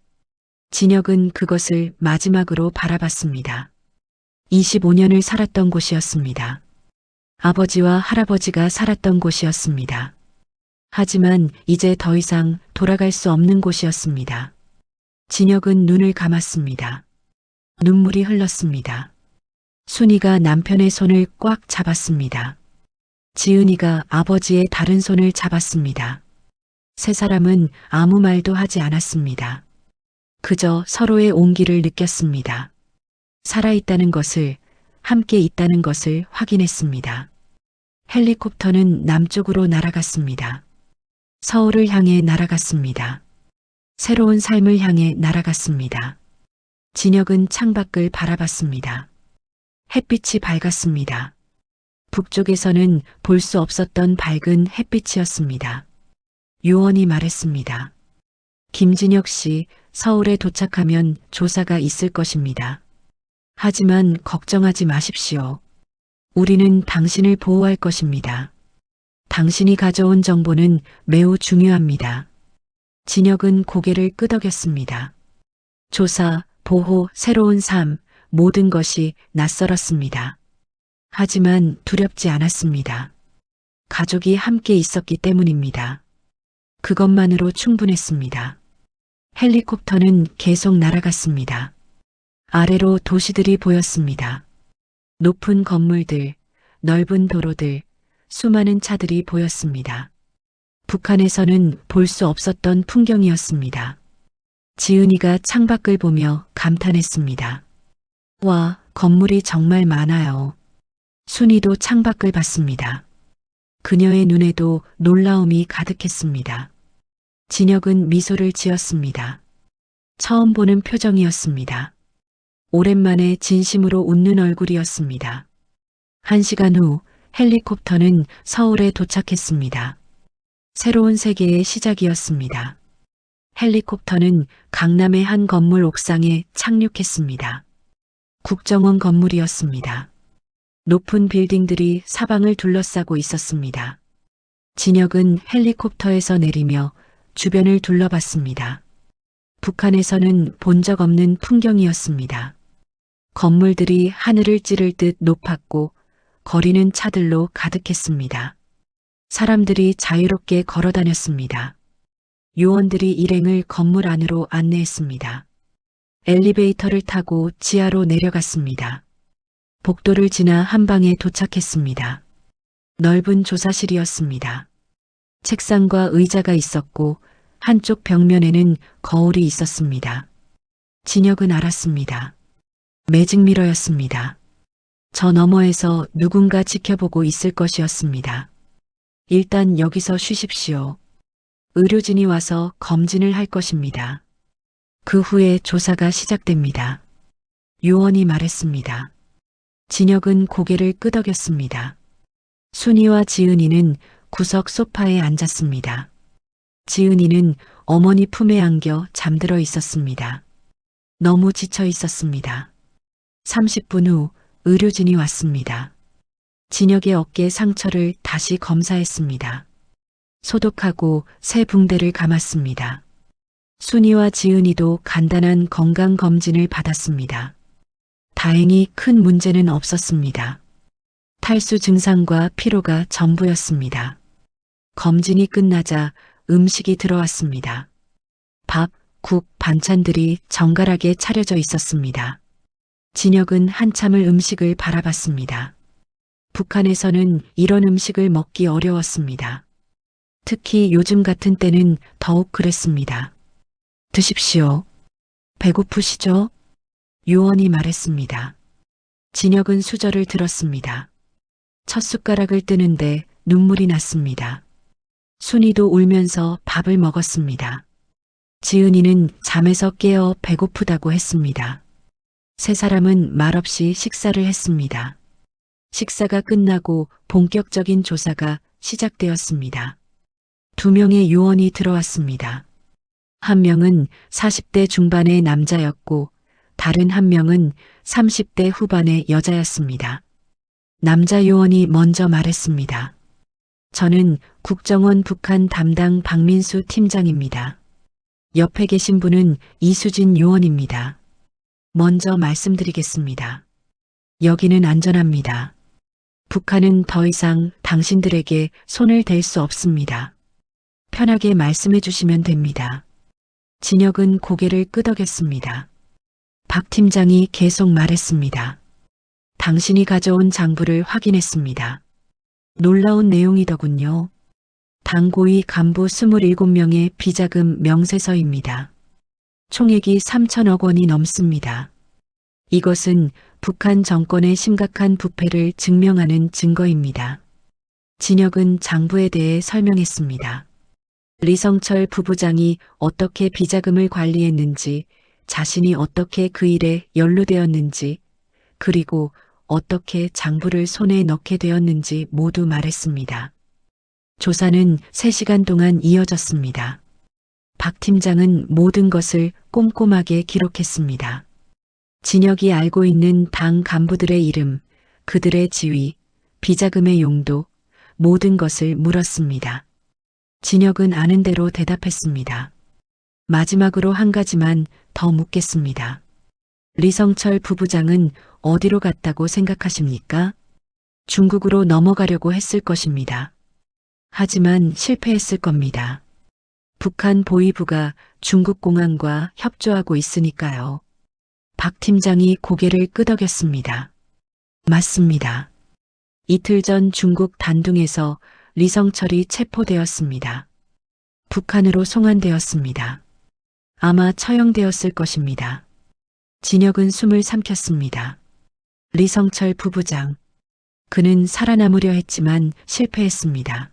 진혁은 그것을 마지막으로 바라봤습니다. 25년을 살았던 곳이었습니다. 아버지와 할아버지가 살았던 곳이었습니다. 하지만 이제 더 이상 돌아갈 수 없는 곳이었습니다. 진혁은 눈을 감았습니다. 눈물이 흘렀습니다. 순이가 남편의 손을 꽉 잡았습니다. 지은이가 아버지의 다른 손을 잡았습니다. 세 사람은 아무 말도 하지 않았습니다. 그저 서로의 온기를 느꼈습니다. 살아있다는 것을, 함께 있다는 것을 확인했습니다. 헬리콥터는 남쪽으로 날아갔습니다. 서울을 향해 날아갔습니다. 새로운 삶을 향해 날아갔습니다. 진혁은 창밖을 바라봤습니다. 햇빛이 밝았습니다. 북쪽에서는 볼 수 없었던 밝은 햇빛이었습니다. 요원이 말했습니다. 김진혁 씨, 서울에 도착하면 조사가 있을 것입니다. 하지만 걱정하지 마십시오. 우리는 당신을 보호할 것입니다. 당신이 가져온 정보는 매우 중요합니다. 진혁은 고개를 끄덕였습니다. 조사, 보호, 새로운 삶, 모든 것이 낯설었습니다. 하지만 두렵지 않았습니다. 가족이 함께 있었기 때문입니다. 그것만으로 충분했습니다. 헬리콥터는 계속 날아갔습니다. 아래로 도시들이 보였습니다. 높은 건물들, 넓은 도로들, 수많은 차들이 보였습니다. 북한에서는 볼 수 없었던 풍경이었습니다. 지은이가 창밖을 보며 감탄했습니다. 와, 건물이 정말 많아요. 순이도 창밖을 봤습니다. 그녀의 눈에도 놀라움이 가득했습니다. 진혁은 미소를 지었습니다. 처음 보는 표정이었습니다. 오랜만에 진심으로 웃는 얼굴이었습니다. 1시간 후 헬리콥터는 서울에 도착했습니다. 새로운 세계의 시작이었습니다. 헬리콥터는 강남의 한 건물 옥상에 착륙했습니다. 국정원 건물이었습니다. 높은 빌딩들이 사방을 둘러싸고 있었습니다. 진혁은 헬리콥터에서 내리며 주변을 둘러봤습니다. 북한에서는 본 적 없는 풍경이었습니다. 건물들이 하늘을 찌를 듯 높았고 거리는 차들로 가득했습니다. 사람들이 자유롭게 걸어 다녔습니다. 요원들이 일행을 건물 안으로 안내했습니다. 엘리베이터를 타고 지하로 내려갔습니다. 복도를 지나 한방에 도착했습니다. 넓은 조사실이었습니다. 책상과 의자가 있었고 한쪽 벽면에는 거울이 있었습니다. 진혁은 알았습니다. 매직미러였습니다. 저 너머에서 누군가 지켜보고 있을 것이었습니다. 일단 여기서 쉬십시오. 의료진이 와서 검진을 할 것입니다. 그 후에 조사가 시작됩니다. 요원이 말했습니다. 진혁은 고개를 끄덕였습니다. 순이와 지은이는 구석 소파에 앉았습니다. 지은이는 어머니 품에 안겨 잠들어 있었습니다. 너무 지쳐 있었습니다. 30분 후 의료진이 왔습니다. 진혁의 어깨 상처를 다시 검사했습니다. 소독하고 새 붕대를 감았습니다. 순이와 지은이도 간단한 건강검진을 받았습니다. 다행히 큰 문제는 없었습니다. 탈수 증상과 피로가 전부였습니다. 검진이 끝나자 음식이 들어왔습니다. 밥, 국, 반찬들이 정갈하게 차려져 있었습니다. 진혁은 한참을 음식을 바라봤습니다. 북한에서는 이런 음식을 먹기 어려웠습니다. 특히 요즘 같은 때는 더욱 그랬습니다. 드십시오. 배고프시죠? 요원이 말했습니다. 진혁은 수저를 들었습니다. 첫 숟가락을 뜨는데 눈물이 났습니다. 순이도 울면서 밥을 먹었습니다. 지은이는 잠에서 깨어 배고프다고 했습니다. 세 사람은 말없이 식사를 했습니다. 식사가 끝나고 본격적인 조사가 시작되었습니다. 2명의 요원이 들어왔습니다. 한 명은 40대 중반의 남자였고 다른 한 명은 30대 후반의 여자였습니다. 남자 요원이 먼저 말했습니다. 저는 국정원 북한 담당 박민수 팀장입니다. 옆에 계신 분은 이수진 요원입니다. 먼저 말씀드리겠습니다. 여기는 안전합니다. 북한은 더 이상 당신들에게 손을 댈 수 없습니다. 편하게 말씀해 주시면 됩니다. 진혁은 고개를 끄덕였습니다. 박 팀장이 계속 말했습니다. 당신이 가져온 장부를 확인했습니다. 놀라운 내용이더군요. 당 고위 간부 27명의 비자금 명세서입니다. 총액이 3천억 원이 넘습니다. 이것은 북한 정권의 심각한 부패를 증명하는 증거입니다. 진혁은 장부에 대해 설명했습니다. 리성철 부부장이 어떻게 비자금을 관리했는지, 자신이 어떻게 그 일에 연루되었는지, 그리고 어떻게 장부를 손에 넣게 되었는지 모두 말했습니다. 조사는 3시간 동안 이어졌습니다. 박 팀장은 모든 것을 꼼꼼하게 기록했습니다. 진혁이 알고 있는 당 간부들의 이름, 그들의 지위, 비자금의 용도, 모든 것을 물었습니다. 진혁은 아는 대로 대답했습니다. 마지막으로 한 가지만 더 묻겠습니다. 리성철 부부장은 어디로 갔다고 생각하십니까? 중국으로 넘어가려고 했을 것입니다. 하지만 실패했을 겁니다. 북한 보위부가 중국 공안과 협조하고 있으니까요. 박 팀장이 고개를 끄덕였습니다. 맞습니다. 이틀 전 중국 단둥에서 리성철이 체포되었습니다. 북한으로 송환되었습니다. 아마 처형되었을 것입니다. 진혁은 숨을 삼켰습니다. 리성철 부부장. 그는 살아남으려 했지만 실패했습니다.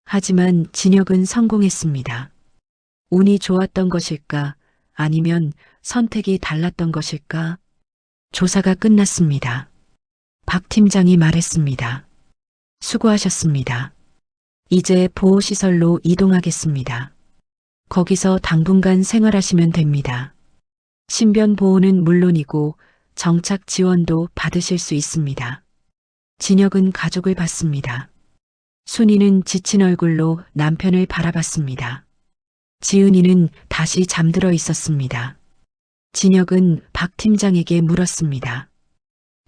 하지만 진혁은 성공했습니다. 운이 좋았던 것일까? 아니면 선택이 달랐던 것일까? 조사가 끝났습니다. 박 팀장이 말했습니다. 수고하셨습니다. 이제 보호시설로 이동하겠습니다. 거기서 당분간 생활하시면 됩니다. 신변 보호는 물론이고 정착 지원도 받으실 수 있습니다. 진혁은 가족을 봤습니다. 순이는 지친 얼굴로 남편을 바라봤습니다. 지은이는 다시 잠들어 있었습니다. 진혁은 박 팀장에게 물었습니다.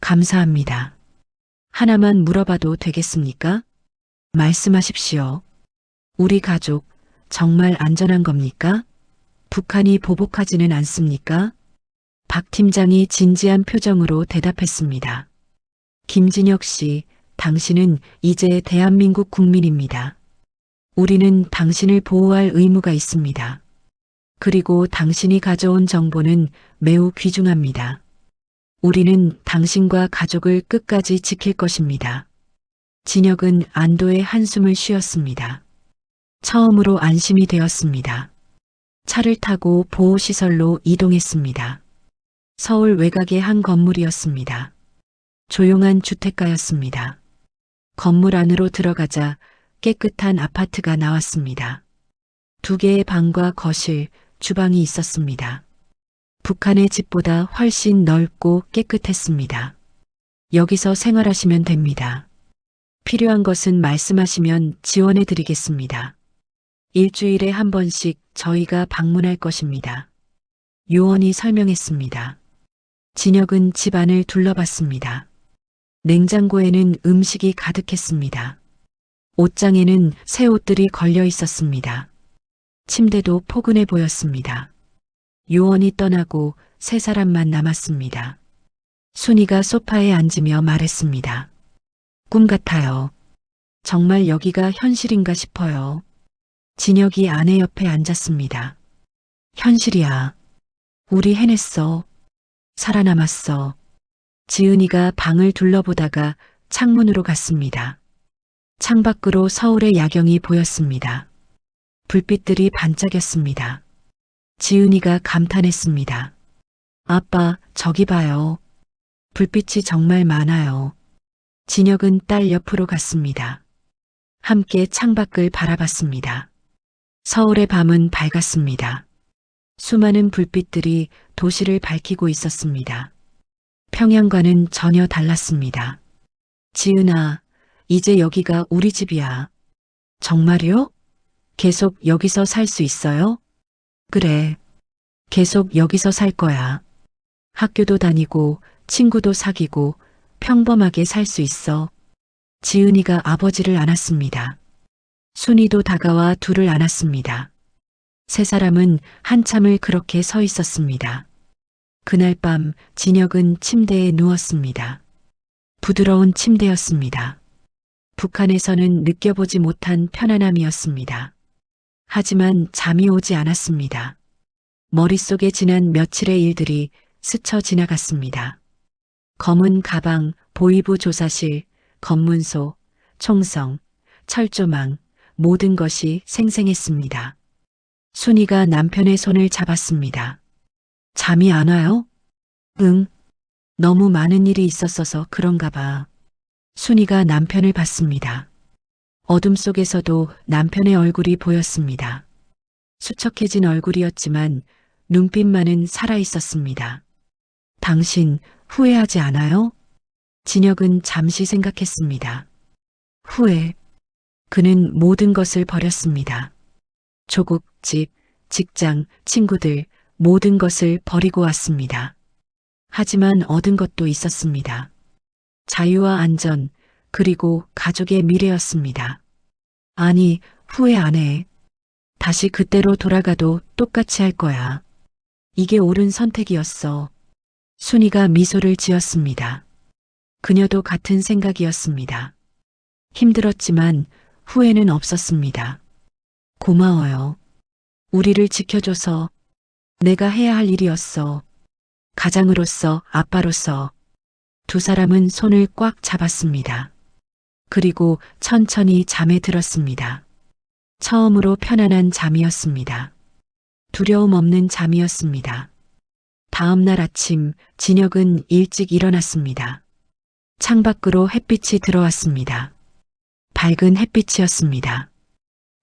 감사합니다. 하나만 물어봐도 되겠습니까? 말씀하십시오. 우리 가족 정말 안전한 겁니까? 북한이 보복하지는 않습니까? 박 팀장이 진지한 표정으로 대답했습니다. 김진혁 씨, 당신은 이제 대한민국 국민입니다. 우리는 당신을 보호할 의무가 있습니다. 그리고 당신이 가져온 정보는 매우 귀중합니다. 우리는 당신과 가족을 끝까지 지킬 것입니다. 진혁은 안도의 한숨을 쉬었습니다. 처음으로 안심이 되었습니다. 차를 타고 보호시설로 이동했습니다. 서울 외곽의 한 건물이었습니다. 조용한 주택가였습니다. 건물 안으로 들어가자 깨끗한 아파트가 나왔습니다. 2개의 방과 거실, 주방이 있었습니다. 북한의 집보다 훨씬 넓고 깨끗했습니다. 여기서 생활하시면 됩니다. 필요한 것은 말씀하시면 지원해 드리겠습니다. 일주일에 한 번씩 저희가 방문할 것입니다. 요원이 설명했습니다. 진혁은 집안을 둘러봤습니다. 냉장고에는 음식이 가득했습니다. 옷장에는 새 옷들이 걸려 있었습니다. 침대도 포근해 보였습니다. 요원이 떠나고 3사람만 남았습니다. 순이가 소파에 앉으며 말했습니다. 꿈 같아요. 정말 여기가 현실인가 싶어요. 진혁이 아내 옆에 앉았습니다. 현실이야. 우리 해냈어. 살아남았어. 지은이가 방을 둘러보다가 창문으로 갔습니다. 창밖으로 서울의 야경이 보였습니다. 불빛들이 반짝였습니다. 지은이가 감탄했습니다. 아빠, 저기 봐요. 불빛이 정말 많아요. 진혁은 딸 옆으로 갔습니다. 함께 창밖을 바라봤습니다. 서울의 밤은 밝았습니다. 수많은 불빛들이 도시를 밝히고 있었습니다. 평양과는 전혀 달랐습니다. 지은아, 이제 여기가 우리 집이야. 정말요? 계속 여기서 살 수 있어요? 그래. 계속 여기서 살 거야. 학교도 다니고 친구도 사귀고 평범하게 살 수 있어. 지은이가 아버지를 안았습니다. 순이도 다가와 둘을 안았습니다. 3사람은 한참을 그렇게 서 있었습니다. 그날 밤 진혁은 침대에 누웠습니다. 부드러운 침대였습니다. 북한에서는 느껴보지 못한 편안함이었습니다. 하지만 잠이 오지 않았습니다. 머릿속에 지난 며칠의 일들이 스쳐 지나갔습니다. 검은 가방, 보이부 조사실, 검문소, 총성, 철조망, 모든 것이 생생했습니다. 순이가 남편의 손을 잡았습니다. 잠이 안 와요? 응. 너무 많은 일이 있었어서 그런가 봐. 순이가 남편을 봤습니다. 어둠 속에서도 남편의 얼굴이 보였습니다. 수척해진 얼굴이었지만 눈빛만은 살아있었습니다. 당신 후회하지 않아요? 진혁은 잠시 생각했습니다. 후회. 그는 모든 것을 버렸습니다. 조국, 집, 직장, 친구들, 모든 것을 버리고 왔습니다. 하지만 얻은 것도 있었습니다. 자유와 안전, 그리고 가족의 미래였습니다. 아니, 후회 안 해. 다시 그때로 돌아가도 똑같이 할 거야. 이게 옳은 선택이었어. 순이가 미소를 지었습니다. 그녀도 같은 생각이었습니다. 힘들었지만 후회는 없었습니다. 고마워요. 우리를 지켜줘서 내가 해야 할 일이었어. 가장으로서, 아빠로서. 2사람은 손을 꽉 잡았습니다. 그리고 천천히 잠에 들었습니다. 처음으로 편안한 잠이었습니다. 두려움 없는 잠이었습니다. 다음 날 아침 진혁은 일찍 일어났습니다. 창밖으로 햇빛이 들어왔습니다. 밝은 햇빛이었습니다.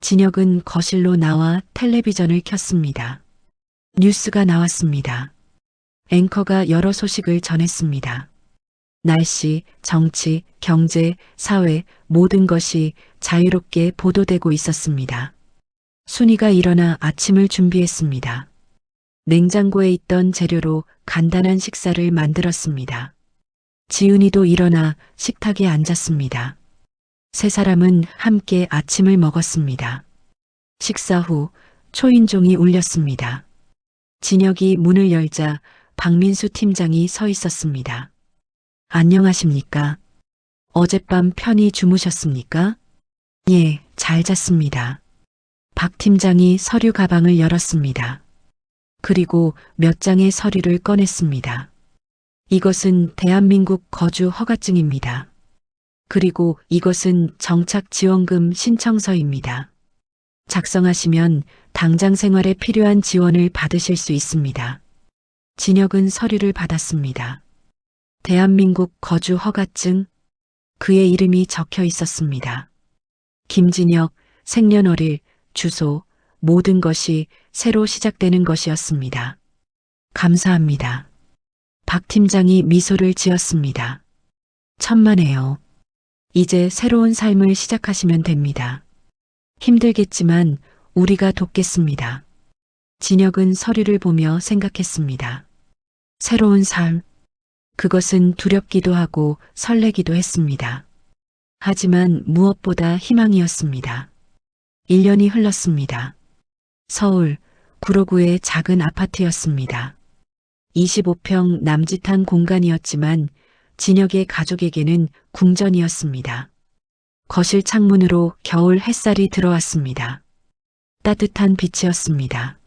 진혁은 거실로 나와 텔레비전을 켰습니다. 뉴스가 나왔습니다. 앵커가 여러 소식을 전했습니다. 날씨, 정치, 경제, 사회, 모든 것이 자유롭게 보도되고 있었습니다. 순이가 일어나 아침을 준비했습니다. 냉장고에 있던 재료로 간단한 식사를 만들었습니다. 지은이도 일어나 식탁에 앉았습니다. 3사람은 함께 아침을 먹었습니다. 식사 후 초인종이 울렸습니다. 진혁이 문을 열자 박민수 팀장이 서 있었습니다. 안녕하십니까? 어젯밤 편히 주무셨습니까? 예, 잘 잤습니다. 박 팀장이 서류 가방을 열었습니다. 그리고 몇 장의 서류를 꺼냈습니다. 이것은 대한민국 거주 허가증입니다. 그리고 이것은 정착지원금 신청서입니다. 작성하시면 당장 생활에 필요한 지원을 받으실 수 있습니다. 진혁은 서류를 받았습니다. 대한민국 거주 허가증, 그의 이름이 적혀 있었습니다. 김진혁, 생년월일, 주소, 모든 것이 새로 시작되는 것이었습니다. 감사합니다. 박 팀장이 미소를 지었습니다. 천만에요. 이제 새로운 삶을 시작하시면 됩니다. 힘들겠지만 우리가 돕겠습니다. 진혁은 서류를 보며 생각했습니다. 새로운 삶, 그것은 두렵기도 하고 설레기도 했습니다. 하지만 무엇보다 희망이었습니다. 1년이 흘렀습니다. 서울 구로구의 작은 아파트였습니다. 25평 남짓한 공간이었지만 진혁의 가족에게는 궁전이었습니다. 거실 창문으로 겨울 햇살이 들어왔습니다. 따뜻한 빛이었습니다.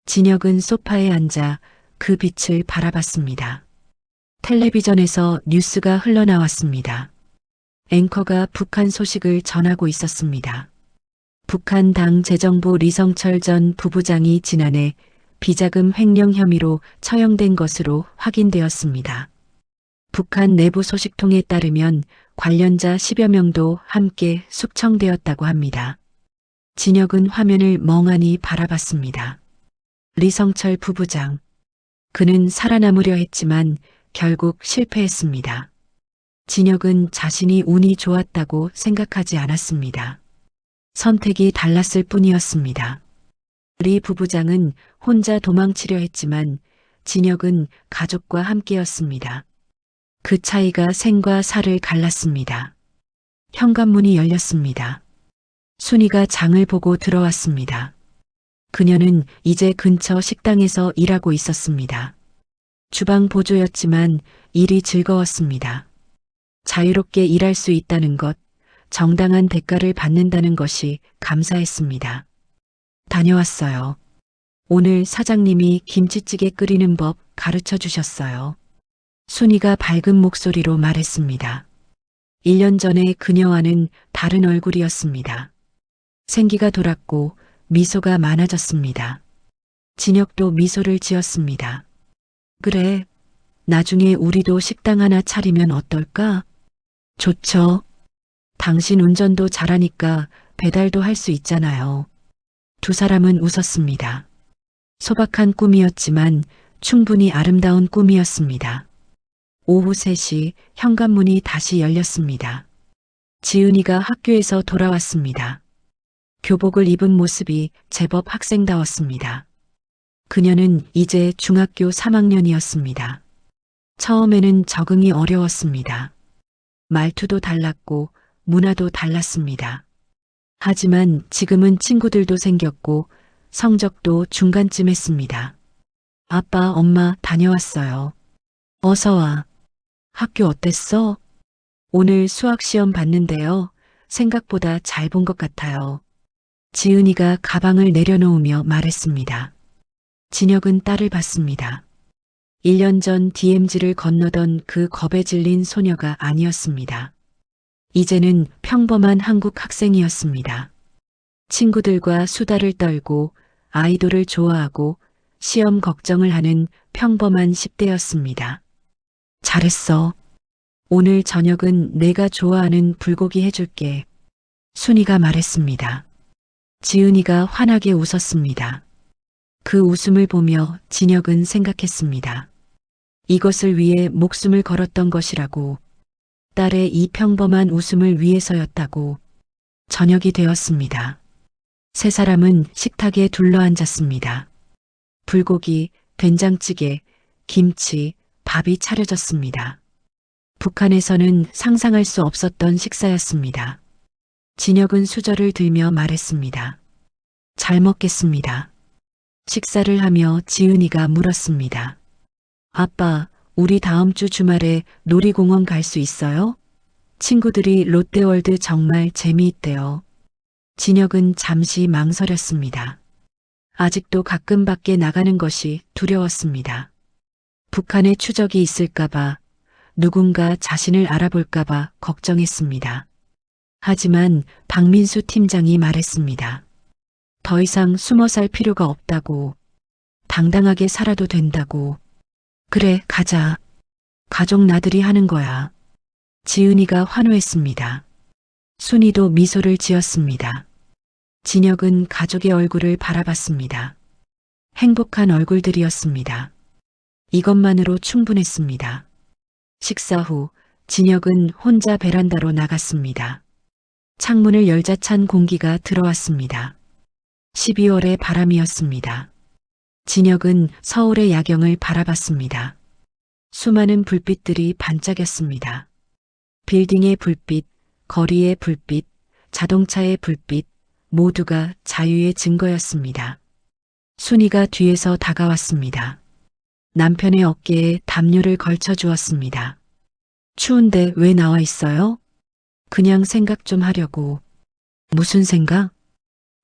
진혁은 소파에 앉아 그 빛을 바라봤습니다. 텔레비전에서 뉴스가 흘러나왔습니다. 앵커가 북한 소식을 전하고 있었습니다. 북한 당 재정부 리성철 전 부부장이 지난해 비자금 횡령 혐의로 처형된 것으로 확인되었습니다. 북한 내부 소식통에 따르면 관련자 10여 명도 함께 숙청되었다고 합니다. 진혁은 화면을 멍하니 바라봤습니다. 리성철 부부장. 그는 살아남으려 했지만 결국 실패했습니다. 진혁은 자신이 운이 좋았다고 생각하지 않았습니다. 선택이 달랐을 뿐이었습니다. 리 부부장은 혼자 도망치려 했지만 진혁은 가족과 함께였습니다. 그 차이가 생과 사를 갈랐습니다. 현관문이 열렸습니다. 순이가 장을 보고 들어왔습니다. 그녀는 이제 근처 식당에서 일하고 있었습니다. 주방 보조였지만 일이 즐거웠습니다. 자유롭게 일할 수 있다는 것, 정당한 대가를 받는다는 것이 감사했습니다. 다녀왔어요. 오늘 사장님이 김치찌개 끓이는 법 가르쳐 주셨어요. 순이가 밝은 목소리로 말했습니다. 1년 전에 그녀와는 다른 얼굴이었습니다. 생기가 돌았고 미소가 많아졌습니다. 진혁도 미소를 지었습니다. 그래, 나중에 우리도 식당 하나 차리면 어떨까? 좋죠. 당신 운전도 잘하니까 배달도 할 수 있잖아요. 두 사람은 웃었습니다. 소박한 꿈이었지만 충분히 아름다운 꿈이었습니다. 오후 3시 현관문이 다시 열렸습니다. 지은이가 학교에서 돌아왔습니다. 교복을 입은 모습이 제법 학생다웠습니다. 그녀는 이제 중학교 3학년이었습니다. 처음에는 적응이 어려웠습니다. 말투도 달랐고 문화도 달랐습니다. 하지만 지금은 친구들도 생겼고 성적도 중간쯤 했습니다. 아빠, 엄마 다녀왔어요. 어서 와. 학교 어땠어? 오늘 수학 시험 봤는데요. 생각보다 잘 본 것 같아요. 지은이가 가방을 내려놓으며 말했습니다. 진혁은 딸을 봤습니다. 1년 전 DMZ를 건너던 그 겁에 질린 소녀가 아니었습니다. 이제는 평범한 한국 학생이었습니다. 친구들과 수다를 떨고 아이돌을 좋아하고 시험 걱정을 하는 평범한 10대였습니다. 잘했어. 오늘 저녁은 내가 좋아하는 불고기 해줄게. 순이가 말했습니다. 지은이가 환하게 웃었습니다. 그 웃음을 보며 진혁은 생각했습니다. 이것을 위해 목숨을 걸었던 것이라고, 딸의 이 평범한 웃음을 위해서였다고. 저녁이 되었습니다. 세 사람은 식탁에 둘러앉았습니다. 불고기, 된장찌개, 김치, 밥이 차려졌습니다. 북한에서는 상상할 수 없었던 식사였습니다. 진혁은 수저를 들며 말했습니다. 잘 먹겠습니다. 식사를 하며 지은이가 물었습니다. 아빠, 우리 다음 주 주말에 놀이공원 갈 수 있어요? 친구들이 롯데월드 정말 재미있대요. 진혁은 잠시 망설였습니다. 아직도 가끔 밖에 나가는 것이 두려웠습니다. 북한의 추적이 있을까봐, 누군가 자신을 알아볼까봐 걱정했습니다. 하지만 박민수 팀장이 말했습니다. 더 이상 숨어 살 필요가 없다고, 당당하게 살아도 된다고. 그래, 가자. 가족 나들이 하는 거야. 지은이가 환호했습니다. 순이도 미소를 지었습니다. 진혁은 가족의 얼굴을 바라봤습니다. 행복한 얼굴들이었습니다. 이것만으로 충분했습니다. 식사 후 진혁은 혼자 베란다로 나갔습니다. 창문을 열자 찬 공기가 들어왔습니다. 12월의 바람이었습니다. 진혁은 서울의 야경을 바라봤습니다. 수많은 불빛들이 반짝였습니다. 빌딩의 불빛, 거리의 불빛, 자동차의 불빛, 모두가 자유의 증거였습니다. 순이가 뒤에서 다가왔습니다. 남편의 어깨에 담요를 걸쳐 주었습니다. 추운데 왜 나와 있어요? 그냥 생각 좀 하려고. 무슨 생각?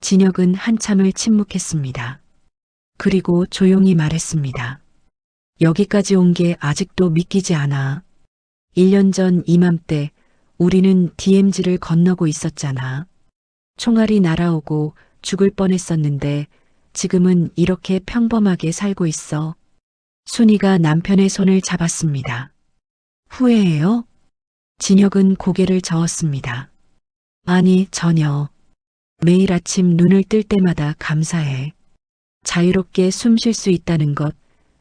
진혁은 한참을 침묵했습니다. 그리고 조용히 말했습니다. 여기까지 온 게 아직도 믿기지 않아. 1년 전 이맘때 우리는 DMZ를 건너고 있었잖아. 총알이 날아오고 죽을 뻔했었는데 지금은 이렇게 평범하게 살고 있어. 순이가 남편의 손을 잡았습니다. 후회해요? 진혁은 고개를 저었습니다. 아니, 전혀. 매일 아침 눈을 뜰 때마다 감사해. 자유롭게 숨 쉴 수 있다는 것,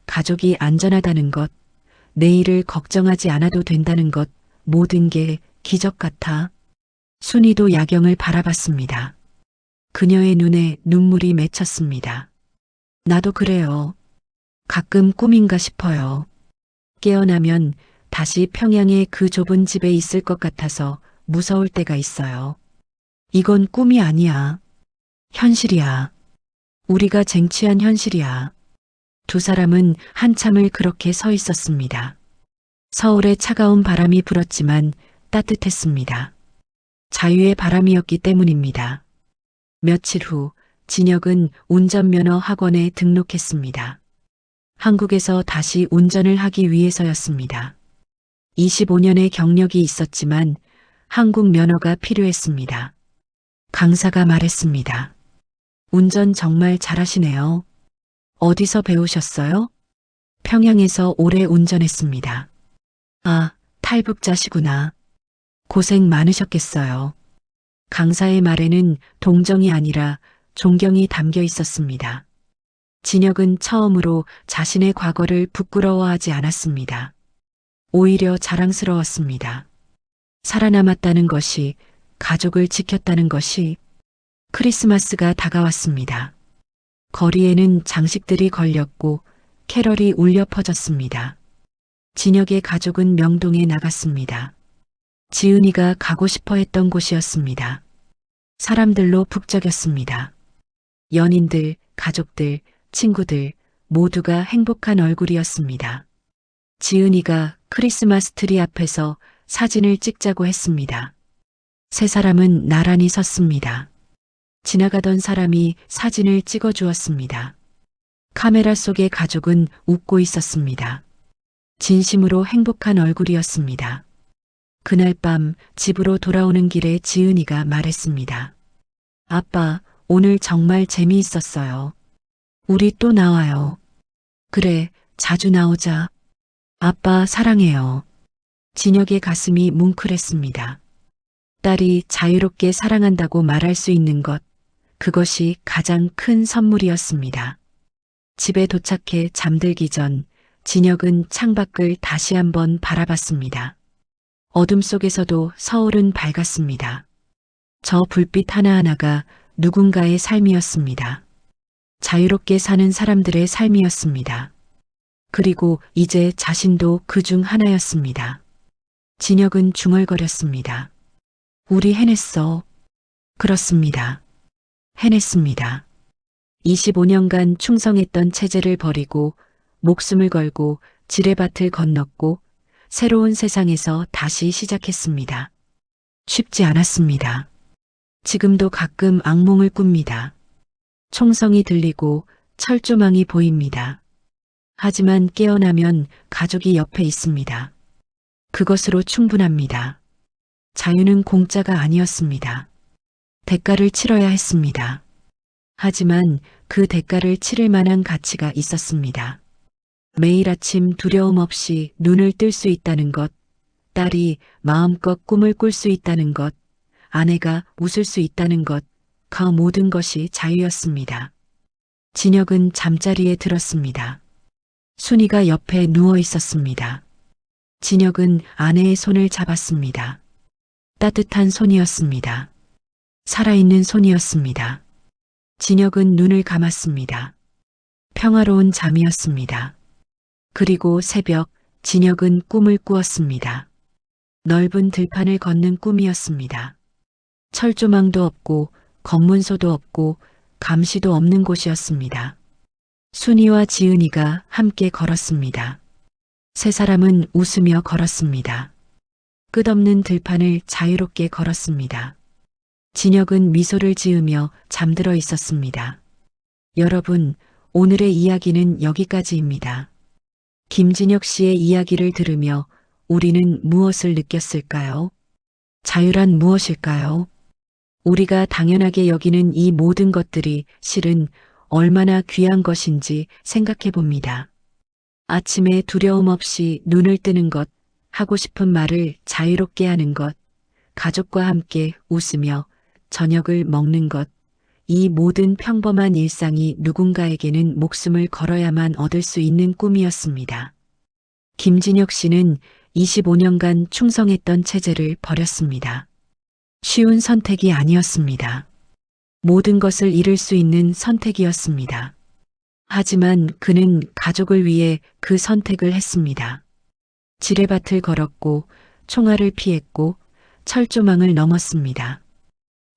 가족이 안전하다는 것, 내일을 걱정하지 않아도 된다는 것, 모든 게 기적 같아. 순이도 야경을 바라봤습니다. 그녀의 눈에 눈물이 맺혔습니다. 나도 그래요. 가끔 꿈인가 싶어요. 깨어나면 다시 평양의 그 좁은 집에 있을 것 같아서 무서울 때가 있어요. 이건 꿈이 아니야. 현실이야. 우리가 쟁취한 현실이야. 두 사람은 한참을 그렇게 서 있었습니다. 서울의 차가운 바람이 불었지만 따뜻했습니다. 자유의 바람이었기 때문입니다. 며칠 후 진혁은 운전면허 학원에 등록했습니다. 한국에서 다시 운전을 하기 위해서였습니다. 25년의 경력이 있었지만 한국 면허가 필요했습니다. 강사가 말했습니다. 운전 정말 잘하시네요. 어디서 배우셨어요? 평양에서 오래 운전했습니다. 아, 탈북자시구나. 고생 많으셨겠어요. 강사의 말에는 동정이 아니라 존경이 담겨 있었습니다. 진혁은 처음으로 자신의 과거를 부끄러워하지 않았습니다. 오히려 자랑스러웠습니다. 살아남았다는 것이, 가족을 지켰다는 것이. 크리스마스가 다가왔습니다. 거리에는 장식들이 걸렸고 캐럴이 울려 퍼졌습니다. 진혁의 가족은 명동에 나갔습니다. 지은이가 가고 싶어 했던 곳이었습니다. 사람들로 북적였습니다. 연인들, 가족들, 친구들 모두가 행복한 얼굴이었습니다. 지은이가 크리스마스 트리 앞에서 사진을 찍자고 했습니다. 세 사람은 나란히 섰습니다. 지나가던 사람이 사진을 찍어 주었습니다. 카메라 속의 가족은 웃고 있었습니다. 진심으로 행복한 얼굴이었습니다. 그날 밤 집으로 돌아오는 길에 지은이가 말했습니다. 아빠, 오늘 정말 재미있었어요. 우리 또 나와요. 그래, 자주 나오자. 아빠 사랑해요. 진혁의 가슴이 뭉클했습니다. 딸이 자유롭게 사랑한다고 말할 수 있는 것, 그것이 가장 큰 선물이었습니다. 집에 도착해 잠들기 전 진혁은 창밖을 다시 한번 바라봤습니다. 어둠 속에서도 서울은 밝았습니다. 저 불빛 하나하나가 누군가의 삶이었습니다. 자유롭게 사는 사람들의 삶이었습니다. 그리고 이제 자신도 그 중 하나였습니다. 진혁은 중얼거렸습니다. 우리 해냈어. 그렇습니다. 해냈습니다. 25년간 충성했던 체제를 버리고 목숨을 걸고 지뢰밭을 건넜고 새로운 세상에서 다시 시작했습니다. 쉽지 않았습니다. 지금도 가끔 악몽을 꿉니다. 총성이 들리고 철조망이 보입니다. 하지만 깨어나면 가족이 옆에 있습니다. 그것으로 충분합니다. 자유는 공짜가 아니었습니다. 대가를 치러야 했습니다. 하지만 그 대가를 치를 만한 가치가 있었습니다. 매일 아침 두려움 없이 눈을 뜰 수 있다는 것, 딸이 마음껏 꿈을 꿀 수 있다는 것, 아내가 웃을 수 있다는 것, 그 모든 것이 자유였습니다. 진혁은 잠자리에 들었습니다. 순이가 옆에 누워 있었습니다. 진혁은 아내의 손을 잡았습니다. 따뜻한 손이었습니다. 살아있는 손이었습니다. 진혁은 눈을 감았습니다. 평화로운 잠이었습니다. 그리고 새벽, 진혁은 꿈을 꾸었습니다. 넓은 들판을 걷는 꿈이었습니다. 철조망도 없고 검문소도 없고 감시도 없는 곳이었습니다. 순이와 지은이가 함께 걸었습니다. 세 사람은 웃으며 걸었습니다. 끝없는 들판을 자유롭게 걸었습니다. 진혁은 미소를 지으며 잠들어 있었습니다. 여러분, 오늘의 이야기는 여기까지입니다. 김진혁 씨의 이야기를 들으며 우리는 무엇을 느꼈을까요? 자유란 무엇일까요? 우리가 당연하게 여기는 이 모든 것들이 실은 얼마나 귀한 것인지 생각해 봅니다. 아침에 두려움 없이 눈을 뜨는 것, 하고 싶은 말을 자유롭게 하는 것, 가족과 함께 웃으며 저녁을 먹는 것, 이 모든 평범한 일상이 누군가에게는 목숨을 걸어야만 얻을 수 있는 꿈이었습니다. 김진혁 씨는 25년간 충성했던 체제를 버렸습니다. 쉬운 선택이 아니었습니다. 모든 것을 잃을 수 있는 선택이었습니다. 하지만 그는 가족을 위해 그 선택을 했습니다. 지뢰밭을 걸었고 총알을 피했고 철조망을 넘었습니다.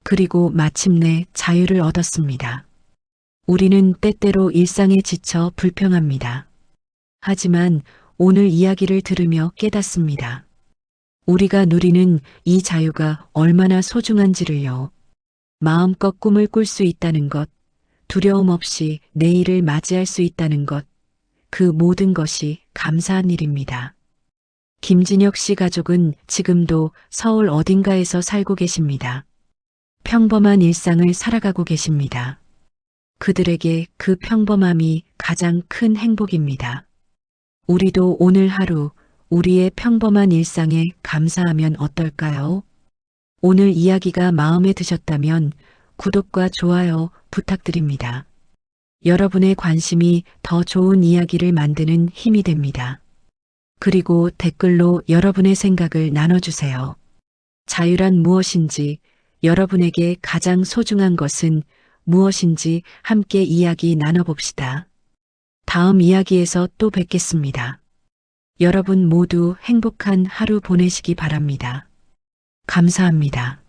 그리고 마침내 자유를 얻었습니다. 우리는 때때로 일상에 지쳐 불평합니다. 하지만 오늘 이야기를 들으며 깨닫습니다. 우리가 누리는 이 자유가 얼마나 소중한지를요. 마음껏 꿈을 꿀 수 있다는 것, 두려움 없이 내일을 맞이할 수 있다는 것, 그 모든 것이 감사한 일입니다. 김진혁 씨 가족은 지금도 서울 어딘가에서 살고 계십니다. 평범한 일상을 살아가고 계십니다. 그들에게 그 평범함이 가장 큰 행복입니다. 우리도 오늘 하루 우리의 평범한 일상에 감사하면 어떨까요? 오늘 이야기가 마음에 드셨다면 구독과 좋아요 부탁드립니다. 여러분의 관심이 더 좋은 이야기를 만드는 힘이 됩니다. 그리고 댓글로 여러분의 생각을 나눠주세요. 자유란 무엇인지, 여러분에게 가장 소중한 것은 무엇인지 함께 이야기 나눠봅시다. 다음 이야기에서 또 뵙겠습니다. 여러분 모두 행복한 하루 보내시기 바랍니다. 감사합니다.